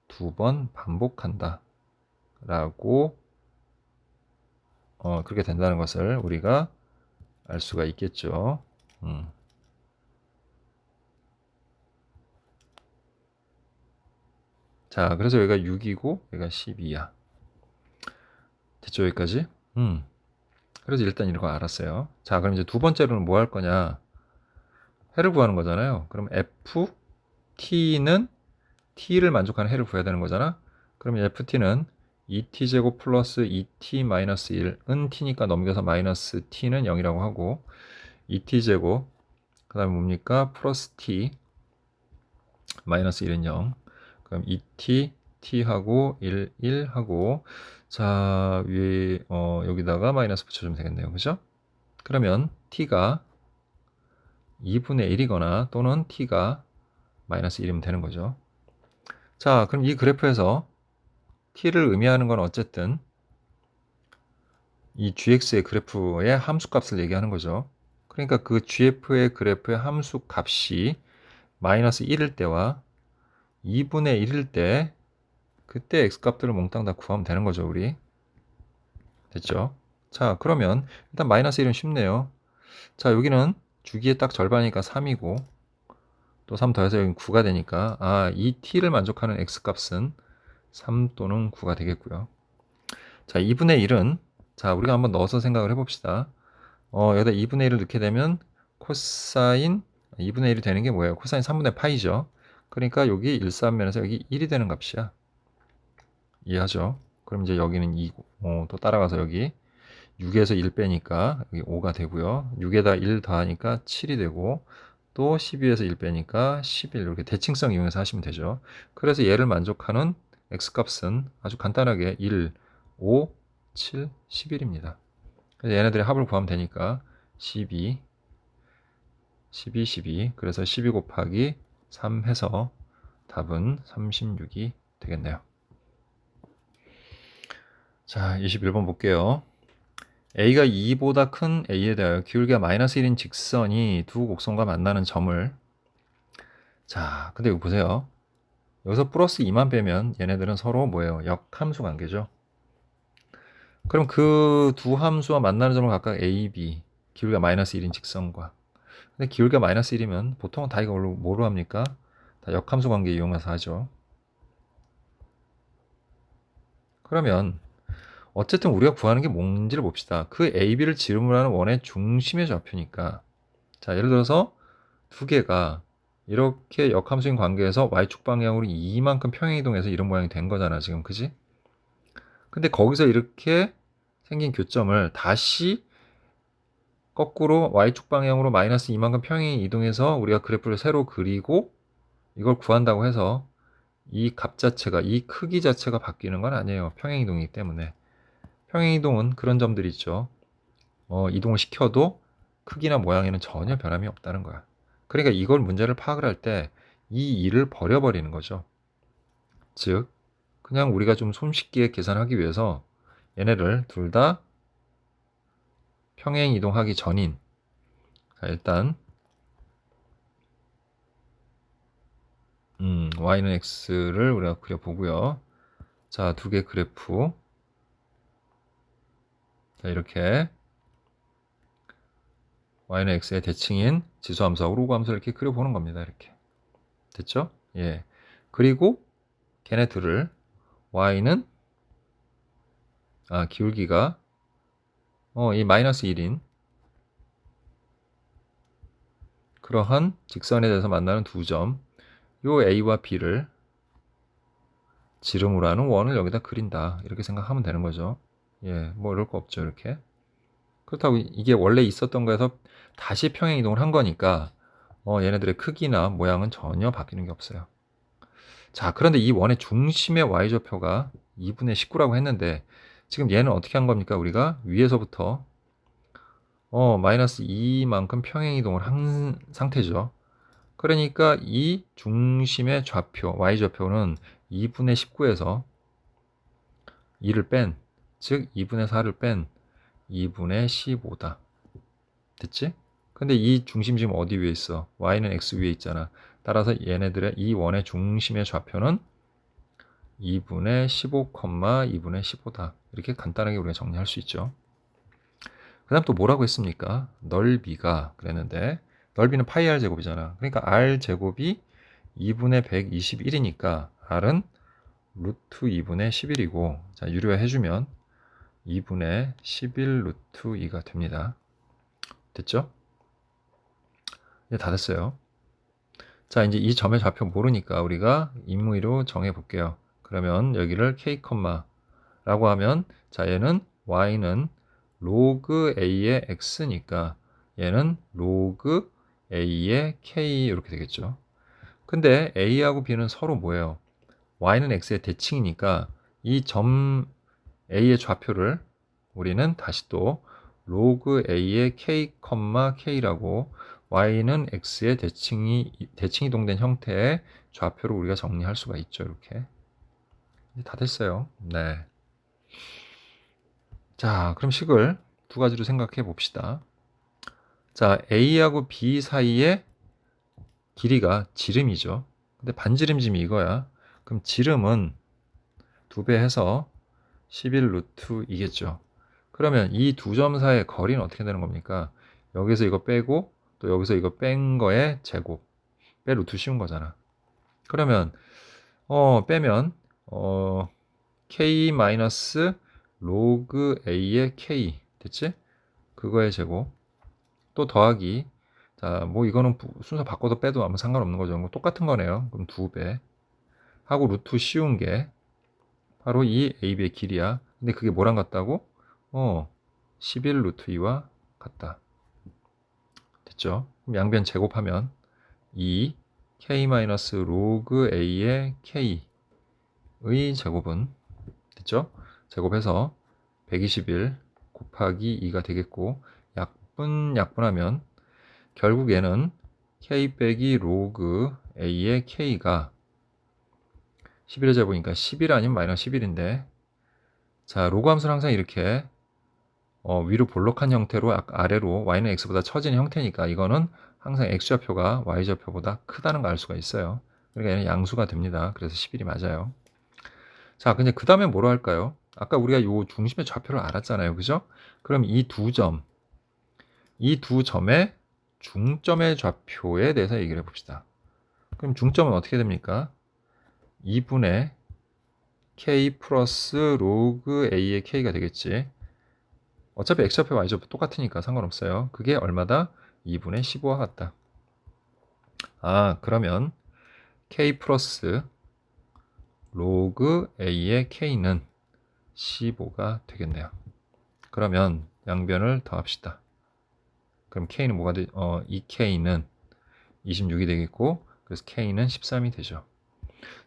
2번 반복한다 라고 그렇게 된다는 것을 우리가 알 수가 있겠죠. 자, 그래서 여기가 6이고 여기가 12야. 됐죠, 여기까지? 그래서 일단 이거 알았어요. 자, 그럼 이제 두 번째로는 뭐 할 거냐? 해를 구하는 거잖아요. 그럼 ft는 t를 만족하는 해를 구해야 되는 거잖아. 그러면 ft는 2t제곱 플러스 2t 마이너스 1은 t니까 넘겨서 마이너스 t는 0이라고 하고 2t제곱 그 다음에 뭡니까? 플러스 t 마이너스 1은 0. 그럼 2t t하고 1, 1하고 자 위에 여기다가 마이너스 붙여주면 되겠네요. 그죠? 그러면 t가 2분의 1이거나 또는 t가 마이너스 1이면 되는 거죠. 자, 그럼 이 그래프에서 t를 의미하는 건 어쨌든 이 gx의 그래프의 함수값을 얘기하는 거죠. 그러니까 그 gf의 그래프의 함수 값이 마이너스 1일 때와 2분의 1일 때 그때 x값들을 몽땅 다 구하면 되는 거죠, 우리. 됐죠? 자, 그러면 일단 마이너스 1은 쉽네요. 자, 여기는 주기의 딱 절반이니까 3이고 또 3 더해서 여기 9가 되니까 이 t를 만족하는 x값은 3 또는 9가 되겠고요. 자, 2분의 1은 자, 우리가 한번 넣어서 생각을 해봅시다. 여기다 2분의 1을 넣게 되면 코사인 2분의 1이 되는 게 뭐예요? 코사인 3분의 파이죠. 그러니까 여기 1사면에서 여기 1이 되는 값이야. 이해하죠? 그럼 이제 여기는 2고 또 따라가서 여기 6에서 1 빼니까 여기 5가 되고요. 6에다 1 더하니까 7이 되고 또 12에서 1 빼니까 11 이렇게 대칭성 이용해서 하시면 되죠. 그래서 얘를 만족하는 x값은 아주 간단하게 1, 5, 7, 11입니다. 그래서 얘네들의 합을 구하면 되니까 12, 12, 12 그래서 12 곱하기 3 해서 답은 36이 되겠네요. 자, 21번 볼게요. a가 2보다 큰 a에 대하여 기울기가 마이너스 1인 직선이 두 곡선과 만나는 점을 자, 근데 이거 보세요. 여기서 플러스 2만 빼면 얘네들은 서로 뭐예요? 역함수 관계죠. 그럼 그 두 함수와 만나는 점을 각각 a, b 기울기가 마이너스 1인 직선과 근데 기울기가 마이너스 1이면 보통은 다 이거 뭐로 합니까? 다 역함수 관계 이용해서 하죠. 그러면 어쨌든 우리가 구하는 게 뭔지를 봅시다. 그 AB를 지름으로 하는 원의 중심의 좌표니까 자, 예를 들어서 두 개가 이렇게 역함수인 관계에서 y축 방향으로 이만큼 평행이동해서 이런 모양이 된 거잖아, 지금. 그지? 근데 거기서 이렇게 생긴 교점을 다시 거꾸로 y축 방향으로 마이너스 이만큼 평행이 이동해서 우리가 그래프를 새로 그리고 이걸 구한다고 해서 이 값 자체가, 이 크기 자체가 바뀌는 건 아니에요. 평행이동이기 때문에. 평행이동은 그런 점들이 있죠. 이동을 시켜도 크기나 모양에는 전혀 변함이 없다는 거야. 그러니까 이걸 문제를 파악을 할 때 이 일을 버려버리는 거죠. 즉, 그냥 우리가 좀 손쉽게 계산하기 위해서 얘네를 둘 다 평행 이동하기 전인 자, 일단 y는 x를 우리가 그려보고요. 자, 두 개 그래프 자, 이렇게 y는 x의 대칭인 지수함수하고 로그함수를 이렇게 그려보는 겁니다. 이렇게 됐죠? 예. 그리고 걔네들을 y는 기울기가 이 마이너스 1인 그러한 직선에 대해서 만나는 두 점, 요 A와 B를 지름으로 하는 원을 여기다 그린다. 이렇게 생각하면 되는 거죠. 예, 뭐 이럴 거 없죠, 이렇게. 그렇다고 이게 원래 있었던 거에서 다시 평행 이동을 한 거니까 얘네들의 크기나 모양은 전혀 바뀌는 게 없어요. 자, 그런데 이 원의 중심의 y좌표가 2분의 19라고 했는데 지금 얘는 어떻게 한 겁니까? 우리가 위에서부터 마이너스 2만큼 평행 이동을 한 상태죠. 그러니까 이 중심의 좌표, y좌표는 2분의 19에서 2를 뺀, 즉 2분의 4를 뺀 2분의 15다. 됐지? 근데 이 중심 지금 어디 위에 있어? y는 x 위에 있잖아. 따라서 얘네들의 이 원의 중심의 좌표는 2분의 15, 2분의 15다. 이렇게 간단하게 우리가 정리할 수 있죠. 그 다음 또 뭐라고 했습니까? 넓이가 그랬는데 넓이는 파이 r 제곱이잖아. 그러니까 r 제곱이 2분의 121이니까 r은 루트 2분의 11이고 자, 유료화 해주면 2분의 11 루트 2가 됩니다. 됐죠? 이제 다 됐어요. 자, 이제 이 점의 좌표 모르니까 우리가 임의로 정해 볼게요. 그러면 여기를 k, 라고 하면 자, 얘는 y는 로그 a의 x니까 얘는 로그 a의 k 이렇게 되겠죠. 근데 a하고 b는 서로 뭐예요? y는 x의 대칭이니까 이 점 a의 좌표를 우리는 다시 또 로그 a의 k, k라고 y는 x의 대칭이동된 형태의 좌표로 우리가 정리할 수가 있죠. 이렇게. 이제 다 됐어요. 네. 자, 그럼 식을 두 가지로 생각해 봅시다. 자, A하고 B 사이의 길이가 지름이죠. 근데 반지름짐이 이거야. 그럼 지름은 2배 해서 11 루트 2겠죠. 그러면 이 두 점 사이의 거리는 어떻게 되는 겁니까? 여기서 이거 빼고 또 여기서 이거 뺀 거의 제곱. 빼 루트 씌운 거잖아. 그러면 빼면 k 마이너스 로그 a의 k 됐지? 그거의 제곱. 또 더하기. 자, 뭐 이거는 순서 바꿔도 빼도 아무 상관없는 거죠. 똑같은 거네요. 그럼 2배 하고 루트 씌운 게 바로 이 AB의 길이야. 근데 그게 뭐랑 같다고? 11 루트 2와 같다. 됐죠? 그럼 양변 제곱하면 2 k 마이너스 로그 a의 k의 제곱은 됐죠? 제곱해서 121 곱하기 2가 되겠고 약분하면 결국 얘는 k 빼기 로그 a의 k가 11의 제곱이니까 11 아니면 마이너스 11인데 자 로그 함수는 항상 이렇게 위로 볼록한 형태로 아래로 y는 x보다 처진 형태니까 이거는 항상 x좌표가 y좌표보다 크다는 걸 알 수가 있어요. 그러니까 얘는 양수가 됩니다. 그래서 11이 맞아요. 자, 근데 그 다음에 뭐로 할까요? 아까 우리가 요 중심의 좌표를 알았잖아요. 그죠? 그럼 이 두 점의 중점의 좌표에 대해서 얘기를 해봅시다. 그럼 중점은 어떻게 됩니까? 2분의 k 플러스 로그 a의 k가 되겠지. 어차피 x좌표 y좌표 똑같으니까 상관없어요. 그게 얼마다? 2분의 15와 같다. 그러면 k 플러스 로그 a의 k는 15가 되겠네요. 그러면 양변을 더합시다. 그럼 k는 뭐가 돼? 이 k는 26이 되겠고 그래서 k는 13이 되죠.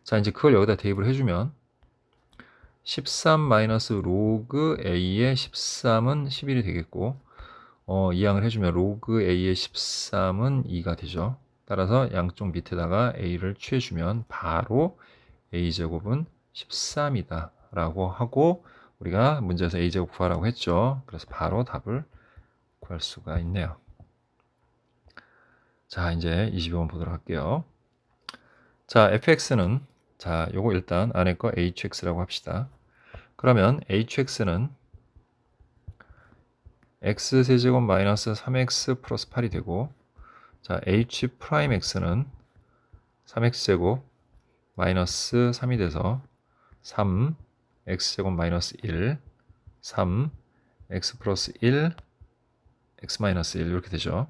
자, 이제 그걸 여기다 대입을 해주면 13 마이너스 로그 a의 13은 11이 되겠고 이항을 해주면 로그 a의 13은 2가 되죠. 따라서 양쪽 밑에다가 a를 취해주면 바로 a제곱은 13이다 라고 하고 우리가 문제에서 a제곱 구하라고 했죠. 그래서 바로 답을 구할 수가 있네요. 자, 이제 22번 보도록 할게요. 자, fx는 자, 요거 일단 안에 거 hx라고 합시다. 그러면 hx는 x세제곱 마이너스 3x 플러스 8이 되고 자, h 프라임 x는 3x제곱 마이너스 3이 돼서 3 x제곱 마이너스 1 3 x 플러스 1 x 마이너스 1 이렇게 되죠.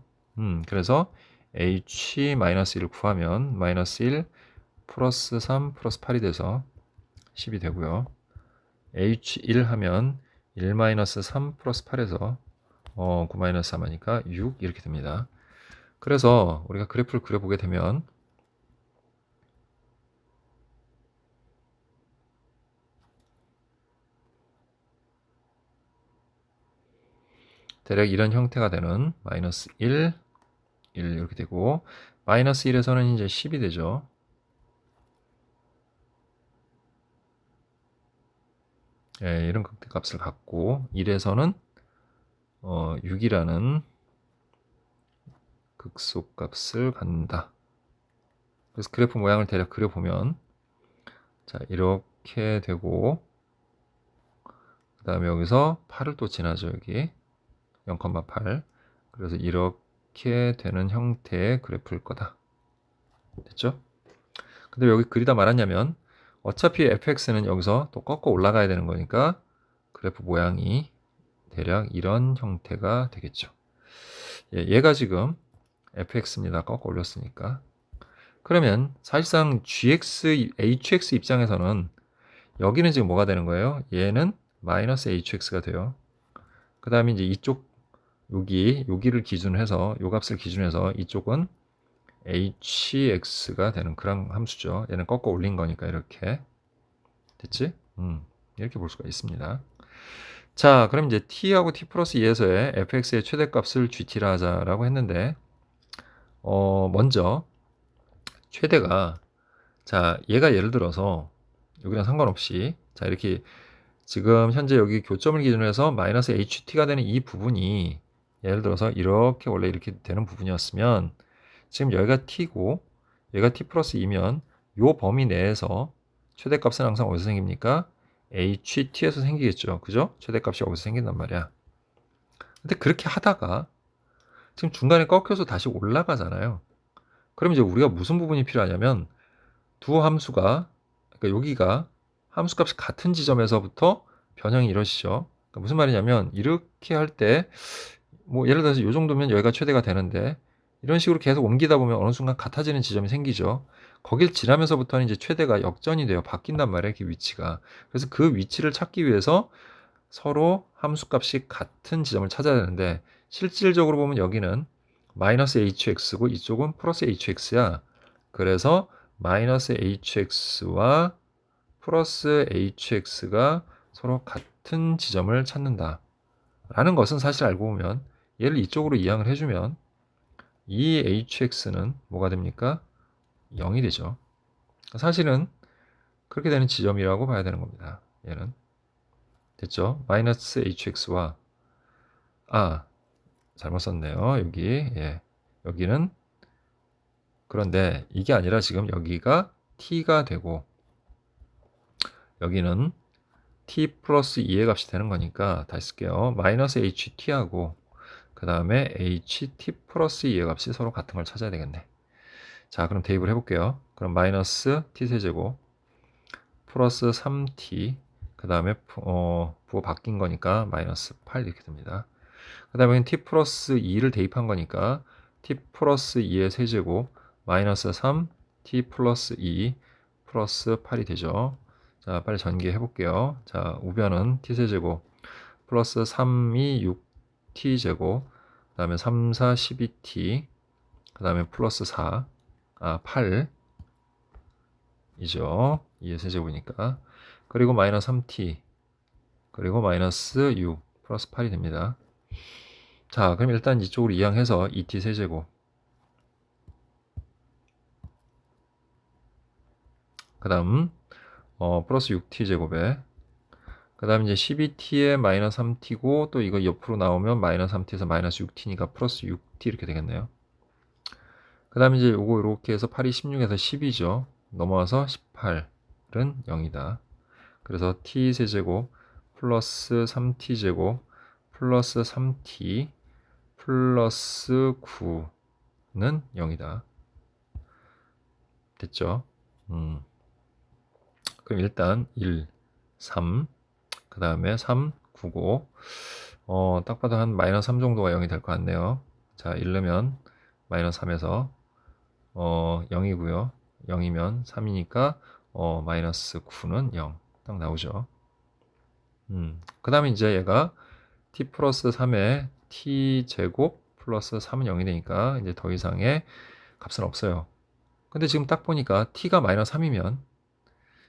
그래서 h 마이너스 1을 구하면 마이너스 1 플러스 3 플러스 8이 돼서 10이 되고요. h1 하면 1 마이너스 3 플러스 8에서 9 마이너스 3 하니까 6 이렇게 됩니다. 그래서 우리가 그래프를 그려보게 되면 대략 이런 형태가 되는 마이너스 1, 1 이렇게 되고 마이너스 1에서는 이제 10이 되죠. 예, 이런 극대값을 갖고 1에서는 6이라는 극소값을 갖는다. 그래서 그래프 모양을 대략 그려보면 자 이렇게 되고 그 다음에 여기서 8을 또 지나죠. 여기 0,8 그래서 이렇게 되는 형태의 그래프일 거다. 됐죠? 근데 여기 그리다 말았냐면 어차피 fx는 여기서 또 꺾어 올라가야 되는 거니까 그래프 모양이 대략 이런 형태가 되겠죠. 예, 얘가 지금 fx입니다. 꺾어 올렸으니까. 그러면 사실상 gx, hx 입장에서는 여기는 지금 뭐가 되는 거예요? 얘는 마이너스 hx가 돼요. 그 다음에 이제 이쪽 여기를 기준으로 해서 요 값을 기준으로 해서 이쪽은 hx가 되는 그런 함수죠. 얘는 꺾어 올린 거니까 이렇게 됐지? 이렇게 볼 수가 있습니다. 자, 그럼 이제 t하고 t 플러스 2에서의 fx의 최대값을 gt라 하자라고 했는데 먼저 최대가, 자, 얘가 예를 들어서 여기랑 상관없이, 자, 이렇게 지금 현재 여기 교점을 기준으로 해서 마이너스 ht가 되는 이 부분이 예를 들어서 이렇게 원래 이렇게 되는 부분이었으면 지금 여기가 t고 여기가 t 플러스 2면 요 범위 내에서 최대값은 항상 어디서 생깁니까? ht에서 생기겠죠. 그죠? 최대값이 여기서 생긴단 말이야. 근데 그렇게 하다가 지금 중간에 꺾여서 다시 올라가잖아요. 그럼 이제 우리가 무슨 부분이 필요하냐면 두 함수가, 그러니까 여기가 함수값이 같은 지점에서부터 변형이 이루어지죠. 그러니까 무슨 말이냐면 이렇게 할 때 뭐 예를 들어서 이 정도면 여기가 최대가 되는데 이런 식으로 계속 옮기다 보면 어느 순간 같아지는 지점이 생기죠. 거길 지나면서부터는 이제 최대가 역전이 돼요. 바뀐단 말이에요. 그 위치가. 그래서 그 위치를 찾기 위해서 서로 함수값이 같은 지점을 찾아야 되는데 실질적으로 보면 여기는 마이너스 hx고 이쪽은 플러스 hx야. 그래서 마이너스 hx와 플러스 hx가 서로 같은 지점을 찾는다 라는 것은 사실 알고 보면 얘를 이쪽으로 이항을 해주면 이 hx는 뭐가 됩니까? 0이 되죠. 사실은 그렇게 되는 지점이라고 봐야 되는 겁니다. 얘는 됐죠? 마이너스 hx와 잘못 썼네요. 여기 여기는, 그런데 이게 아니라 지금 여기가 t가 되고 여기는 t 플러스 2의 값이 되는 거니까 다시 쓸게요. 마이너스 ht하고 그 다음에 ht 플러스 2의 값이 서로 같은 걸 찾아야 되겠네. 자, 그럼 대입을 해볼게요. 그럼 마이너스 t 세제곱 플러스 3t 그 다음에 부호 바뀐 거니까 마이너스 8 이렇게 됩니다. 그 다음에 t 플러스 2를 대입한 거니까 t 플러스 2의 세제곱 마이너스 3 t 플러스 2 플러스 8이 되죠. 자, 빨리 전개해 볼게요. 자, 우변은 t세제곱 플러스 3이 6t제곱 그 다음에 3, 4, 12t 그 다음에 플러스 8 이죠. 2의 세제곱이니까. 그리고 마이너스 3t 그리고 마이너스 6 플러스 8이 됩니다. 자, 그럼 일단 이쪽으로 이항해서 2t 세제곱 그 다음 플러스 6t 제곱에 그 다음 이제 12t에 마이너스 3t고 또 이거 옆으로 나오면 마이너스 3t에서 마이너스 6t니까 플러스 6t 이렇게 되겠네요. 그 다음 이제 요거 이렇게 해서 8이 16에서 10이죠. 넘어와서 18은 0이다. 그래서 t 세제곱 플러스 3t 제곱 플러스 3t 플러스 9는 0이다. 됐죠? 그럼 일단 1, 3, 그 다음에 3, 9고 딱 봐도 한 마이너스 3 정도가 0이 될 것 같네요. 자, 1 넣으면 마이너스 3에서 0이고요. 0이면 3이니까 마이너스 9는 0 딱 나오죠. 그 다음에 이제 얘가 t 플러스 3에 t 제곱 플러스 3은 0이 되니까 이제 더 이상의 값은 없어요. 근데 지금 딱 보니까 t가 마이너스 3이면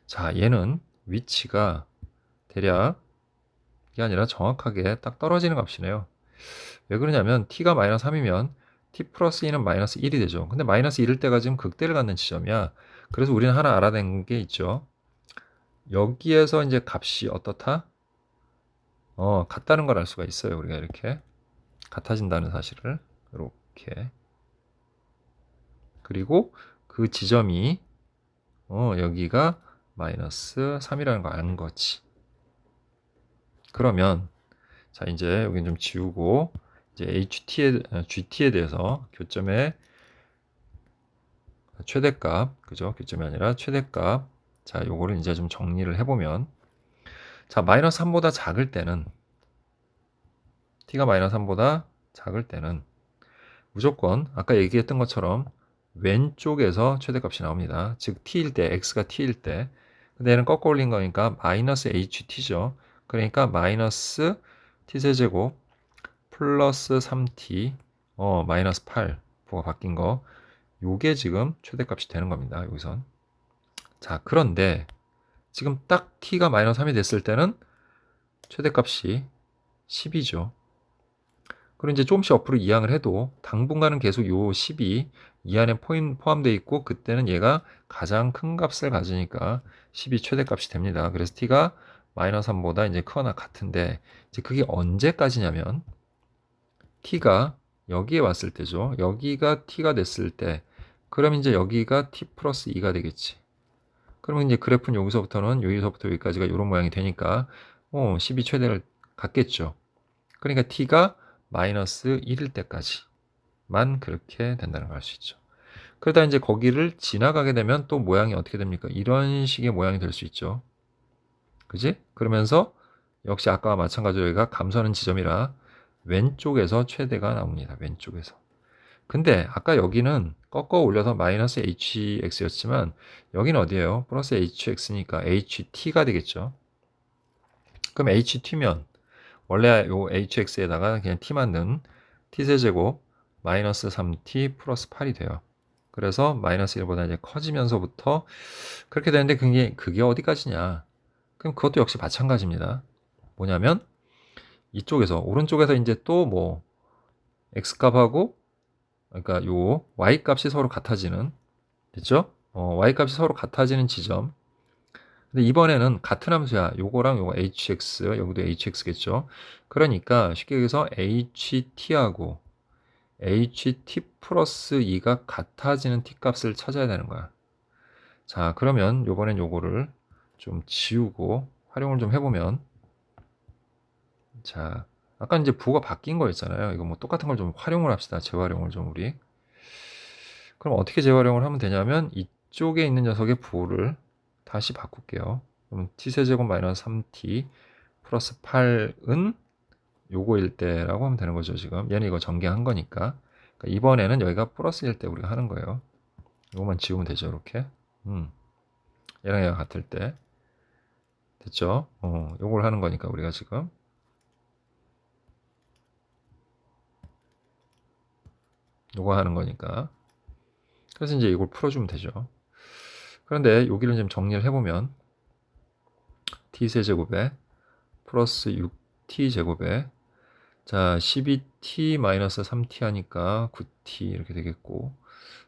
자, 얘는 위치가 대략 이게 아니라 정확하게 딱 떨어지는 값이네요. 왜 그러냐면 t가 마이너스 3이면 t 플러스 2는 마이너스 1이 되죠. 근데 마이너스 1일 때가 지금 극대를 갖는 지점이야. 그래서 우리는 하나 알아낸 게 있죠. 여기에서 이제 값이 어떻다? 같다는 걸 알 수가 있어요. 우리가 이렇게 같아진다는 사실을 이렇게. 그리고 그 지점이 여기가 마이너스 3이라는 걸 아는 거지. 그러면 자, 이제 여긴 좀 지우고 이제 GT에 대해서 교점의 최대값, 그죠? 교점이 아니라 최대값. 자, 요거를 이제 좀 정리를 해보면 자, 마이너스 3보다 작을 때는 t가 마이너스 3보다 작을 때는 무조건 아까 얘기했던 것처럼 왼쪽에서 최대값이 나옵니다. 즉 t일 때, x가 t일 때. 근데 얘는 꺾어 올린 거니까 마이너스 ht죠. 그러니까 마이너스 t세제곱 플러스 3t 마이너스 8 부가 바뀐 거 요게 지금 최대값이 되는 겁니다. 여기선. 자, 그런데 지금 딱 t가 마이너스 3이 됐을 때는 최대값이 10이죠. 그리고 이제 조금씩 옆으로 이항을 해도 당분간은 계속 요 10이 이 안에 포함되어 있고 그때는 얘가 가장 큰 값을 가지니까 10이 최대값이 됩니다. 그래서 t가 마이너스 3보다 이제 크거나 같은데 이제 그게 언제까지냐면 t가 여기에 왔을 때죠. 여기가 t가 됐을 때 그럼 이제 여기가 t 플러스 2가 되겠지. 그러면 이제 그래프는 여기서부터는 여기서부터 여기까지가 이런 모양이 되니까 10이 최대를 갖겠죠. 그러니까 t가 마이너스 1일 때까지만 그렇게 된다는 걸 알 수 있죠. 그러다 이제 거기를 지나가게 되면 또 모양이 어떻게 됩니까? 이런 식의 모양이 될 수 있죠. 그지? 그러면서 역시 아까와 마찬가지로 여기가 감소하는 지점이라 왼쪽에서 최대가 나옵니다. 왼쪽에서. 근데 아까 여기는 꺾어 올려서 마이너스 hx였지만 여기는 어디예요? 플러스 hx니까 ht가 되겠죠. 그럼 ht면 원래 요 hx에다가 그냥 t만 넣은 t세제곱 마이너스 3t 플러스 8이 돼요. 그래서 마이너스 1보다 이제 커지면서부터 그렇게 되는데 그게 어디까지냐? 그럼 그것도 역시 마찬가지입니다. 뭐냐면 이쪽에서 오른쪽에서 이제 또 뭐 x값하고 그러니까 요 y값이 서로 같아지는 됐죠? y값이 서로 같아지는 지점. 근데 이번에는 같은 함수야. 요거랑 요거 hx, 여기도 hx겠죠. 그러니까 쉽게 얘기해서 ht하고 ht 플러스 2가 같아지는 t 값을 찾아야 되는 거야. 자, 그러면 요번엔 요거를 좀 지우고 활용을 좀 해보면 자, 아까 이제 부호가 바뀐 거였잖아요. 이거 뭐 똑같은 걸 좀 활용을 합시다. 재활용을 좀 우리. 그럼 어떻게 재활용을 하면 되냐면 이쪽에 있는 녀석의 부호를 다시 바꿀게요. 그럼 t세제곱 마이너스 3t 플러스 8은 요거일 때라고 하면 되는 거죠. 지금 얘는 이거 전개한 거니까. 그러니까 이번에는 여기가 플러스일 때 우리가 하는 거예요. 요거만 지우면 되죠. 이렇게. 얘랑 얘가 같을 때. 됐죠? 요걸 하는 거니까 우리가 지금. 요거 하는 거니까. 그래서 이제 이걸 풀어주면 되죠. 그런데 여기를 좀 정리를 해보면 t세제곱에 플러스 6t제곱에 자 12t 마이너스 3t 하니까 9t 이렇게 되겠고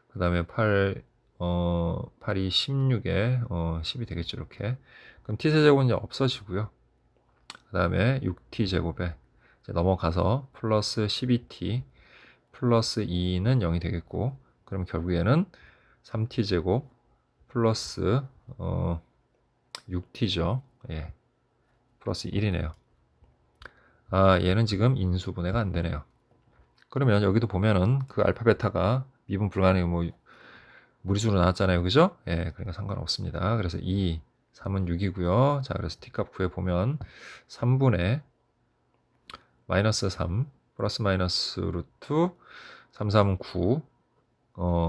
그 다음에 8이 16에 10이 되겠죠. 이렇게. 그럼 t세제곱은 이제 없어지고요. 그 다음에 6t제곱에 넘어가서 플러스 12t 플러스 2는 0이 되겠고 그럼 결국에는 3t제곱 플러스 6t죠. 예. 플러스 1이네요. 아, 얘는 지금 인수분해가 안 되네요. 그러면 여기도 보면은 그 알파 베타가 미분 불가능해 뭐 무리수로 나왔잖아요. 그죠? 예, 그러니까 상관없습니다. 그래서 2, 3은 6이고요. 자, 그래서 t값 구해 보면 3분의 마이너스 3 플러스 마이너스 루트 3, 3은 9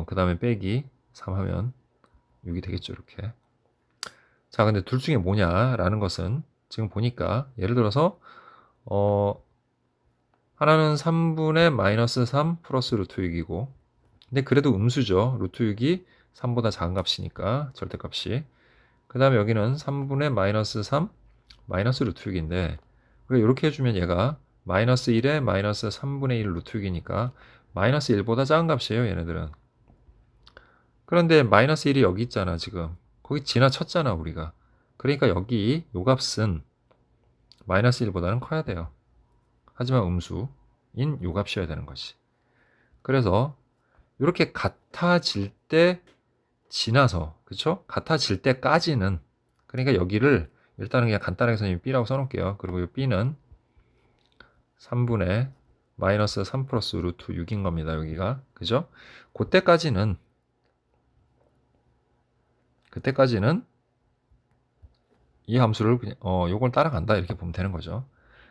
그 다음에 빼기 3 하면 6이 되겠죠. 이렇게. 자, 근데 둘 중에 뭐냐라는 것은 지금 보니까 예를 들어서 하나는 3분의 마이너스 3 플러스 루트 6이고 근데 그래도 음수죠. 루트 6이 3보다 작은 값이니까 절대값이. 그 다음에 여기는 3분의 마이너스 3 마이너스 루트 6인데 우리가 이렇게 해주면 얘가 마이너스 1에 마이너스 3분의 1 루트 6이니까 마이너스 1보다 작은 값이에요. 얘네들은. 그런데 마이너스 1이 여기 있잖아. 지금. 거기 지나쳤잖아. 우리가. 그러니까 여기 요 값은 마이너스 1보다는 커야 돼요. 하지만 음수인 요 값이어야 되는 것이. 그래서 이렇게 같아질 때 지나서 그쵸? 같아질 때까지는 그러니까 여기를 일단은 그냥 간단하게 선생님이 B라고 써놓을게요. 그리고 이 B는 3분의 마이너스 3 플러스 루트 6인 겁니다. 여기가 그죠? 그때까지는 이 함수를 그냥 요걸 따라간다 이렇게 보면 되는 거죠.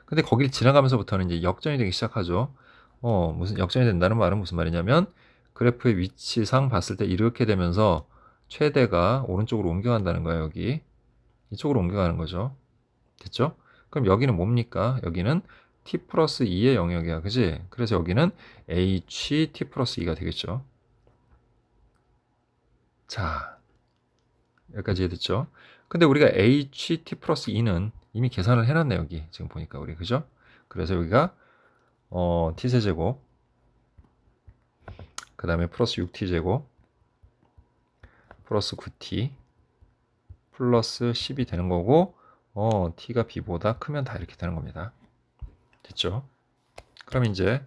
근데 거기를 지나가면서부터는 이제 역전이 되기 시작하죠. 무슨 역전이 된다는 말은 무슨 말이냐면 그래프의 위치상 봤을 때 이렇게 되면서 최대가 오른쪽으로 옮겨간다는 거예요. 여기 이쪽으로 옮겨가는 거죠. 됐죠? 그럼 여기는 뭡니까? 여기는 t 플러스 2의 영역이야. 그지? 그래서 여기는 h t 플러스 2가 되겠죠. 자, 여기까지 이해됐죠? 근데 우리가 h t 플러스 2는 이미 계산을 해놨네. 여기 지금 보니까 우리 그죠? 그래서 여기가 t세제곱, 그 다음에 플러스 6t제곱, 플러스 9t, 플러스 10이 되는 거고, t가 b보다 크면 다 이렇게 되는 겁니다. 됐죠? 그럼 이제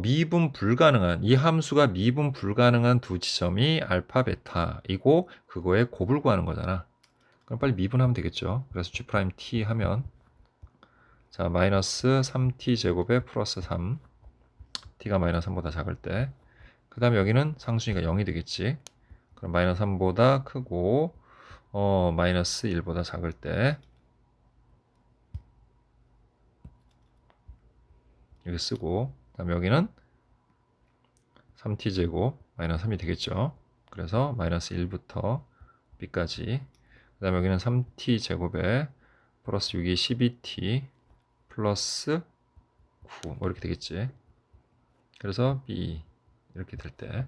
미분 불가능한, 이 함수가 미분 불가능한 두 지점이 알파 베타이고 그거의 곱을 구하는 거잖아. 그럼 빨리 미분하면 되겠죠. 그래서 g 프라임 t 하면, 자, 마이너스 3t 제곱에 플러스 3, t가 마이너스 3보다 작을 때, 그 다음에 여기는 상수니까 0이 되겠지. 그럼 마이너스 3보다 크고 마이너스 1보다 작을 때 여기 쓰고, 그 다음에 여기는 3t 제곱 마이너스 3이 되겠죠. 그래서 마이너스 1부터 b까지, 그 다음에 여기는 3t 제곱에 플러스 6이 12t 플러스 9 뭐 이렇게 되겠지. 그래서 b 이렇게 될 때,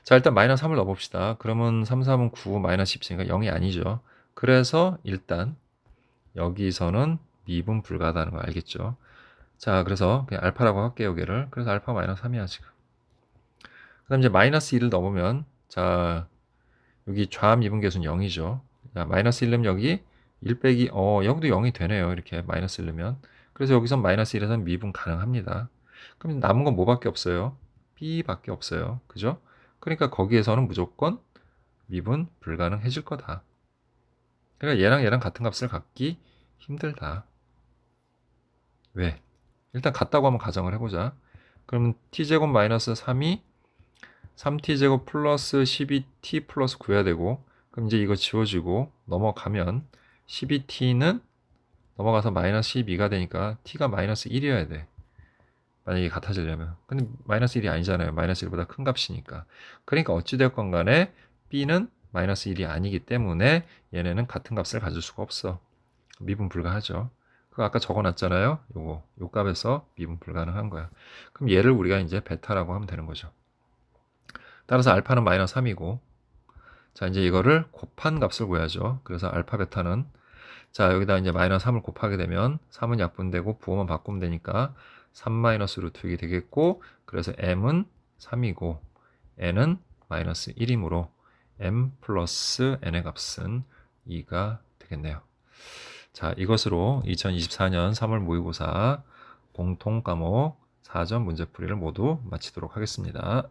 자, 일단 마이너스 3을 넣어봅시다. 그러면 3, 3은 9, 마이너스 10이니까 0이 아니죠. 그래서 일단 여기서는 미분 불가하다는 거 알겠죠. 자, 그래서 그냥 알파라고 할게요, 여기를. 그래서 알파 마이너스 3이야 지금. 그 다음 이제 마이너스 1을 넣으면, 자, 여기 좌 미분계수는 0이죠. 자, 마이너스 1 넣으면 여기 1 빼기, 여기도 0이 되네요. 이렇게 마이너스 1 넣으면. 그래서 여기서 마이너스 1에서는 미분 가능합니다. 그럼 남은 건 뭐밖에 없어요? b밖에 없어요. 그죠? 그러니까 거기에서는 무조건 미분 불가능해질 거다. 그러니까 얘랑 같은 값을 갖기 힘들다. 왜? 일단 같다고 한번 가정을 해보자. 그러면 t제곱 마이너스 3이 3t제곱 플러스 12t 플러스 9해야 되고, 그럼 이제 이거 지워지고 넘어가면 12t는 넘어가서 마이너스 12가 되니까 t가 마이너스 1이어야 돼. 만약에 같아지려면. 근데 마이너스 1이 아니잖아요. 마이너스 1보다 큰 값이니까. 그러니까 어찌되었건 간에 b는 마이너스 1이 아니기 때문에 얘네는 같은 값을 가질 수가 없어. 미분 불가하죠. 그거 아까 적어놨잖아요. 요 값에서 미분 불가능한 거야. 그럼 얘를 우리가 이제 베타라고 하면 되는 거죠. 따라서 알파는 마이너스 3이고, 자, 이제 이거를 곱한 값을 구해야죠. 그래서 알파 베타는, 자, 여기다 이제 마이너스 3을 곱하게 되면 3은 약분되고 부호만 바꾸면 되니까 3 마이너스 루트 6이 되겠고, 그래서 m은 3이고 n은 마이너스 1이므로 m 플러스 n의 값은 2가 되겠네요. 자, 이것으로 2024년 3월 모의고사 공통 과목 4점 문제풀이를 모두 마치도록 하겠습니다.